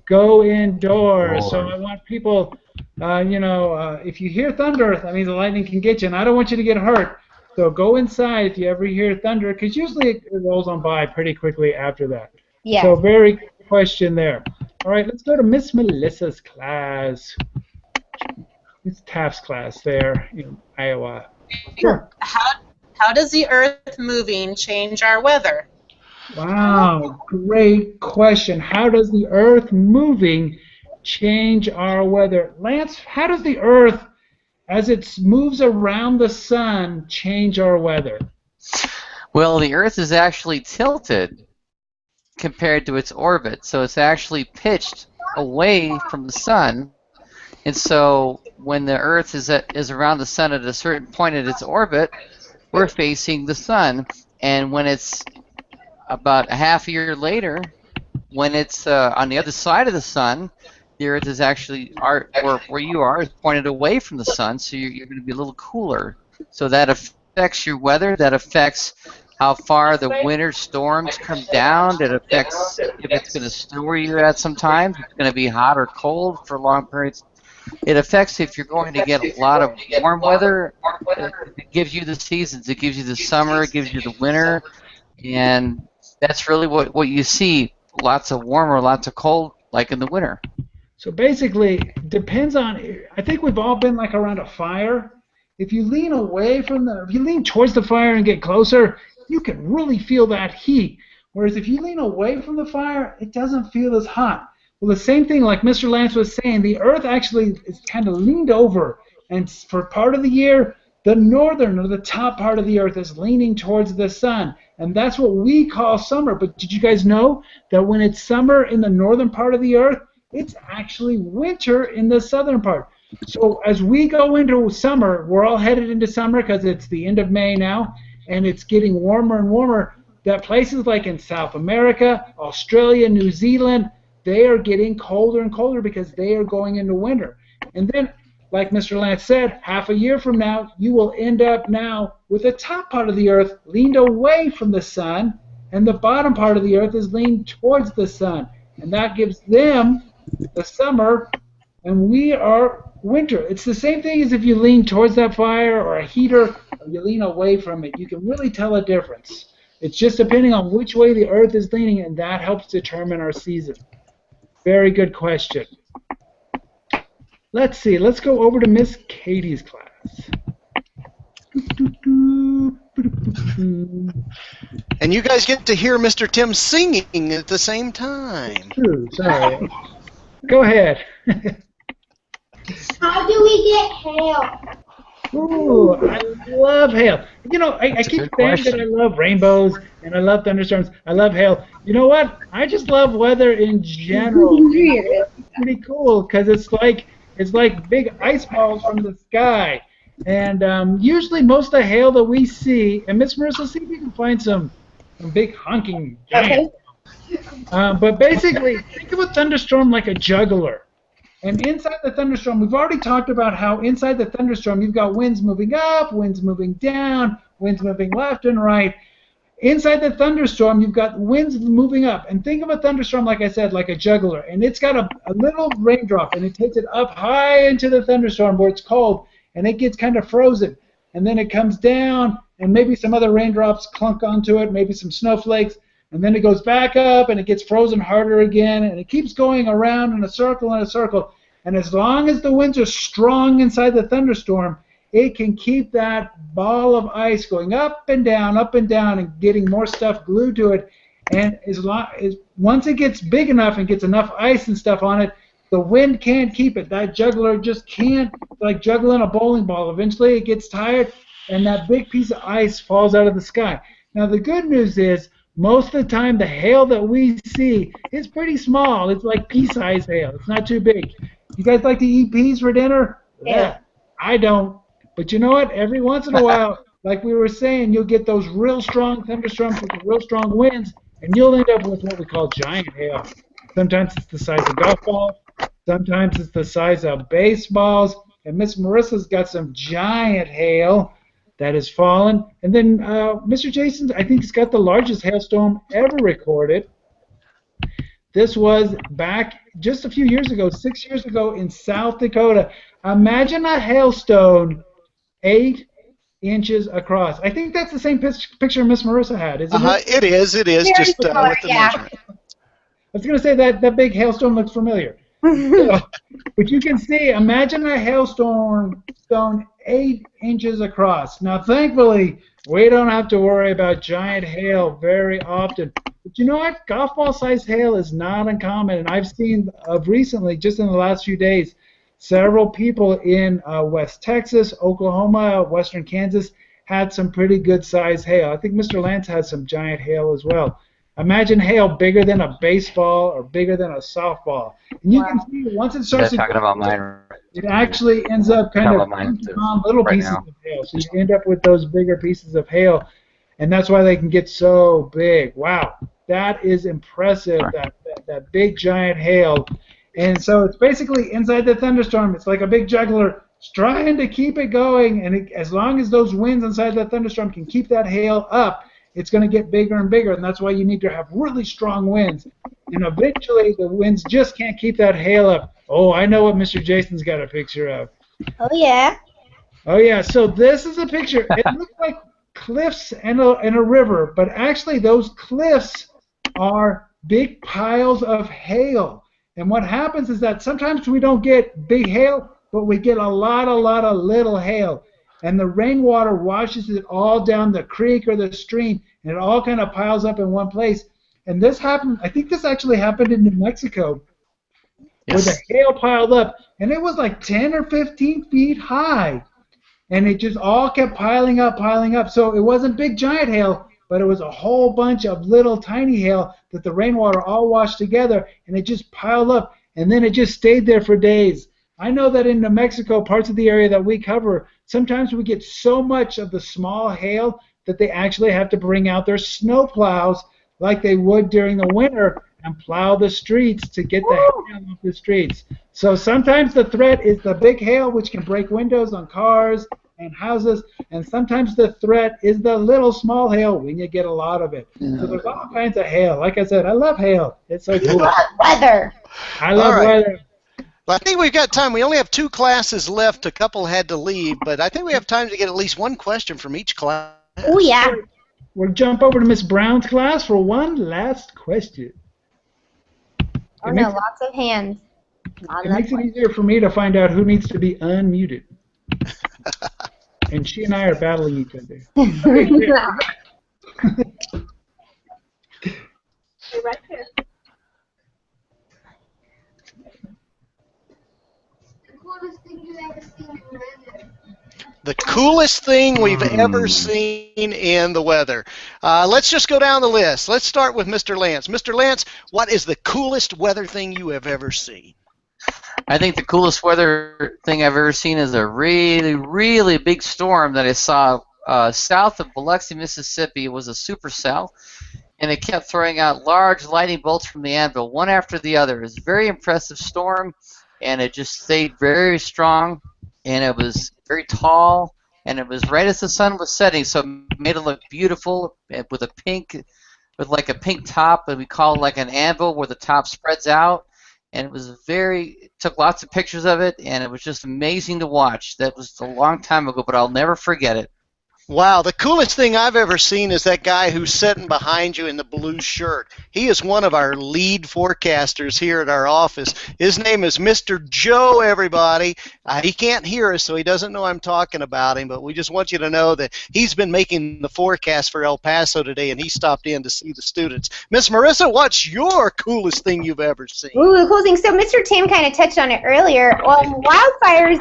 go indoors. So I want people, if you hear thunder, that means the lightning can get you, and I don't want you to get hurt. So go inside if you ever hear thunder, because usually it rolls on by pretty quickly after that. Yeah. So very good question there. All right, let's go to Miss Melissa's class. It's Taft's class there in Iowa. Sure. How does the Earth moving change our weather? Wow, great question. How does the Earth moving change our weather? Lance, how does the Earth, as it moves around the sun, change our weather? Well, the Earth is actually tilted compared to its orbit, so it's actually pitched away from the sun. And so when the Earth is around the sun at a certain point in its orbit, we're facing the sun. And when it's about a half a year later, when it's on the other side of the sun, the Earth is actually where you are is pointed away from the sun, so you're going to be a little cooler. So that affects your weather. That affects how far the winter storms come down. That affects if it's going to snow where you're at sometimes. It's going to be hot or cold for long periods. It affects if you're going to get a lot of warm weather. It gives you the seasons. It gives you the summer. It gives you the winter. And that's really what you see. Lots of warmer, lots of cold, like in the winter. So basically, depends on, I think we've all been like around a fire. If you lean if you lean towards the fire and get closer, you can really feel that heat. Whereas if you lean away from the fire, it doesn't feel as hot. Well, the same thing like Mr. Lance was saying, the Earth actually is kind of leaned over, and for part of the year, the northern or the top part of the Earth is leaning towards the sun, and that's what we call summer. But did you guys know that when it's summer in the northern part of the Earth, it's actually winter in the southern part? So as we go into summer, we're all headed into summer because it's the end of May now, and it's getting warmer and warmer. That places like in South America, Australia, New Zealand, they are getting colder and colder because they are going into winter. And then, like Mr. Lance said, half a year from now, you will end up now with the top part of the Earth leaned away from the sun, and the bottom part of the Earth is leaned towards the sun. And that gives them the summer, and we are winter. It's the same thing as if you lean towards that fire or a heater, or you lean away from it. You can really tell a difference. It's just depending on which way the Earth is leaning, and that helps determine our season. Very good question. Let's see. Let's go over to Miss Katie's class. And you guys get to hear Mr. Tim singing at the same time. True. Sorry. Go ahead. How do we get hail? Ooh, I love hail. You know, I keep saying that I love rainbows and I love thunderstorms. I love hail. You know what? I just love weather in general. It's pretty cool because it's like big ice balls from the sky. And usually most of the hail that we see, and Miss Marissa, see if you can find some big honking giant. But basically, think of a thunderstorm like a juggler. And inside the thunderstorm, we've already talked about how inside the thunderstorm you've got winds moving up, winds moving down, winds moving left and right. Inside the thunderstorm, you've got winds moving up. And think of a thunderstorm, like I said, like a juggler. And it's got a little raindrop, and it takes it up high into the thunderstorm where it's cold, and it gets kind of frozen. And then it comes down, and maybe some other raindrops clunk onto it, maybe some snowflakes. And then it goes back up, and it gets frozen harder again, and it keeps going around in a circle and a circle. And as long as the winds are strong inside the thunderstorm, it can keep that ball of ice going up and down, and getting more stuff glued to it. And once it gets big enough and gets enough ice and stuff on it, the wind can't keep it. That juggler just can't, like juggling a bowling ball. Eventually it gets tired, and that big piece of ice falls out of the sky. Now the good news is, most of the time, the hail that we see is pretty small. It's like pea-sized hail. It's not too big. You guys like to eat peas for dinner? Yeah. I don't. But you know what? Every once in a while, like we were saying, you'll get those real strong thunderstorms with real strong winds, and you'll end up with what we call giant hail. Sometimes it's the size of golf balls. Sometimes it's the size of baseballs. And Miss Marissa's got some giant hail that has fallen. And then Mr. Jason, I think, has got the largest hailstorm ever recorded. This was back just a few years ago, 6 years ago in South Dakota. Imagine a hailstone 8 inches across. I think that's the same picture Miss Marissa had, isn't it? It is. It is. Just with the measurement. I was going to say that big hailstone looks familiar. But you can see, imagine a hailstone 8 inches across. Now, thankfully, We don't have to worry about giant hail very often. But you know what? Golf ball sized hail is not uncommon. And I've seen of recently, just in the last few days, several people in West Texas, Oklahoma, Western Kansas had some pretty good sized hail. I think Mr. Lance has some giant hail as well. Imagine hail bigger than a baseball or bigger than a softball. And you can see once it starts They're talking about mine. it actually ends up kind of Mine too, on little right pieces now. of hail. So you end up with those bigger pieces of hail, and that's why they can get so big. Wow, that is impressive, that big giant hail. And so it's basically inside the thunderstorm. It's like a big juggler trying to keep it going, and as long as those winds inside the thunderstorm can keep that hail up, it's going to get bigger and bigger, and that's why you need to have really strong winds. And eventually the winds just can't keep that hail up. Oh, I know what Mr. Jason's got a picture of. Oh, yeah. Oh, yeah, so this is a picture. It looks like cliffs and a river, but actually those cliffs are big piles of hail. And what happens is that sometimes we don't get big hail, but we get a lot of little hail. And the rainwater washes it all down the creek or the stream, and it all kind of piles up in one place. And this happened, I think this actually happened in New Mexico, where the hail piled up, and it was like 10 or 15 feet high. And it just all kept piling up, piling up. So it wasn't big giant hail, but it was a whole bunch of little tiny hail that the rainwater all washed together, and it just piled up, and then it just stayed there for days. I know that in New Mexico, parts of the area that we cover, sometimes we get so much of the small hail that they actually have to bring out their snow plows like they would during the winter and plow the streets to get the hail off the streets. So sometimes the threat is the big hail, which can break windows on cars and houses, and sometimes the threat is the little small hail when you get a lot of it. So there's all kinds of hail. Like I said, I love hail. It's so cool. I love weather. I love weather. Well, I think we've got time. We only have 2 classes left. A couple had to leave, but I think we have time to get at least one question from each class. Oh, yeah. We'll jump over to Miss Brown's class for one last question. Oh, no, lots of hands. It makes it easier for me to find out who needs to be unmuted. And she and I are battling each other. Right here. The coolest thing we've ever seen in the weather. Let's just go down the list. Let's start with Mr. Lance. Mr. Lance, what is the coolest weather thing you have ever seen? I think the coolest weather thing I've ever seen is a really, really big storm that I saw south of Biloxi, Mississippi. It was a supercell, and it kept throwing out large lightning bolts from the anvil, one after the other. It was a very impressive storm, and it just stayed very strong, and it was very tall, and it was right as the sun was setting, so it made it look beautiful with like a pink top, and we call it like an anvil where the top spreads out. And it was took lots of pictures of it, and it was just amazing to watch. That was a long time ago, but I'll never forget it. Wow, the coolest thing I've ever seen is that guy who's sitting behind you in the blue shirt. He is one of our lead forecasters here at our office. His name is Mr. Joe, everybody. He can't hear us, so he doesn't know I'm talking about him, but we just want you to know that he's been making the forecast for El Paso today, and he stopped in to see the students. Miss Marissa, what's your coolest thing you've ever seen? Ooh, the cool thing. So Mr. Tim kind of touched on it earlier. Well, wildfires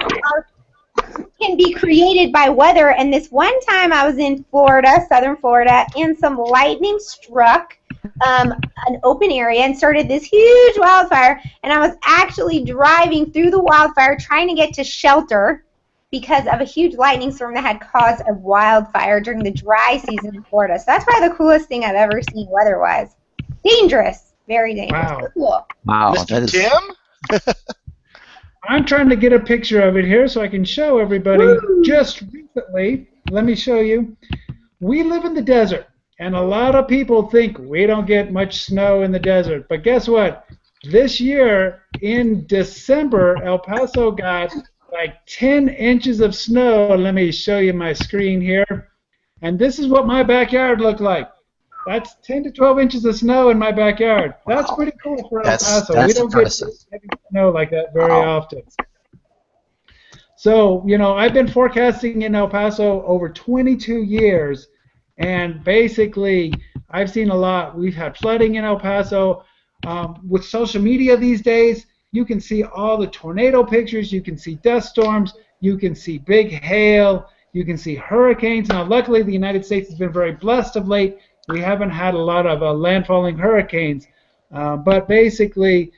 can be created by weather, and this one time I was in Florida, southern Florida, and some lightning struck an open area and started this huge wildfire, and I was actually driving through the wildfire trying to get to shelter because of a huge lightning storm that had caused a wildfire during the dry season in Florida. So that's probably the coolest thing I've ever seen weather-wise. Dangerous. Very dangerous. Wow. Cool. Wow, Mr. that is Tim? I'm trying to get a picture of it here so I can show everybody. Woo! Just recently, let me show you. We live in the desert, and a lot of people think we don't get much snow in the desert. But guess what? This year, in December, El Paso got like 10 inches of snow. Let me show you my screen here. And this is what my backyard looked like. That's 10 to 12 inches of snow in my backyard. That's pretty cool for El Paso. We don't impressive. get heavy snow like that very often. So, you know, I've been forecasting in El Paso over 22 years, And basically, I've seen a lot. We've had flooding in El Paso. With social media these days, you can see all the tornado pictures. You can see dust storms. You can see big hail. You can see hurricanes. Now, luckily, the United States has been very blessed of late. We haven't had a lot of landfalling hurricanes. But basically,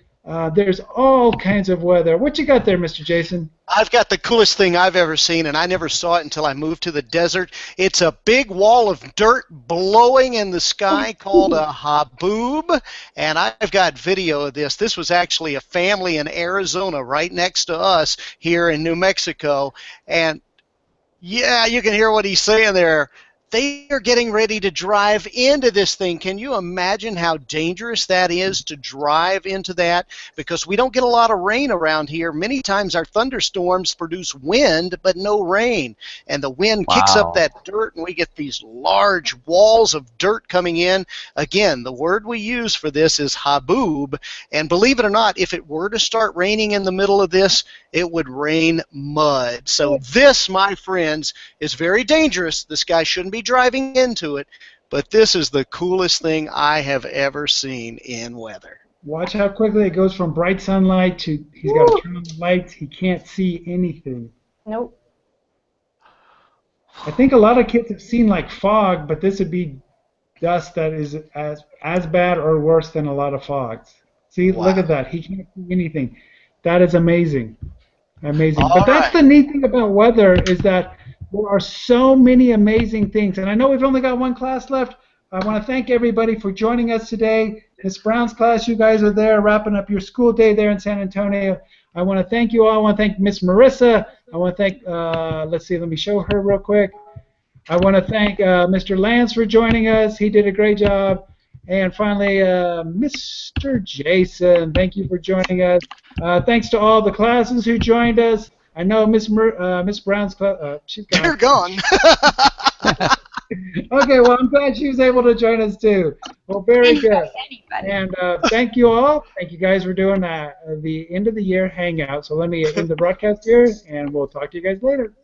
there's all kinds of weather. What you got there, Mr. Jason? I've got the coolest thing I've ever seen, and I never saw it until I moved to the desert. It's a big wall of dirt blowing in the sky called a haboob, and I've got video of this. This was actually a family in Arizona right next to us here in New Mexico, and yeah, you can hear what he's saying there. They are getting ready to drive into this thing. Can you imagine how dangerous that is to drive into that? Because we don't get a lot of rain around here. Many times our thunderstorms produce wind but no rain. And the wind kicks up that dirt and we get these large walls of dirt coming in. Again, the word we use for this is haboob. And believe it or not, if it were to start raining in the middle of this, it would rain mud. So this, my friends, is very dangerous. This guy shouldn't be driving into it, but this is the coolest thing I have ever seen in weather. Watch how quickly it goes from bright sunlight to he's got to turn on the lights. He can't see anything. Nope. I think a lot of kids have seen like fog, but this would be dust that is as bad or worse than a lot of fogs. See, look at that. He can't see anything. That is amazing. Amazing. But that's the neat thing about weather is that there are so many amazing things. And I know we've only got one class left. I want to thank everybody for joining us today. Miss Brown's class, you guys are there wrapping up your school day there in San Antonio. I want to thank you all. I want to thank Miss Marissa. I want to thank, let's see, let me show her real quick. I want to thank Mr. Lance for joining us. He did a great job. And finally, Mr. Jason, thank you for joining us. Thanks to all the classes who joined us. I know Miss Brown's class, she's gone. You're gone. Okay, well, I'm glad she was able to join us too. Well, very good. And thank you all. Thank you guys for doing the end of the year hangout. So let me end the broadcast here, and we'll talk to you guys later.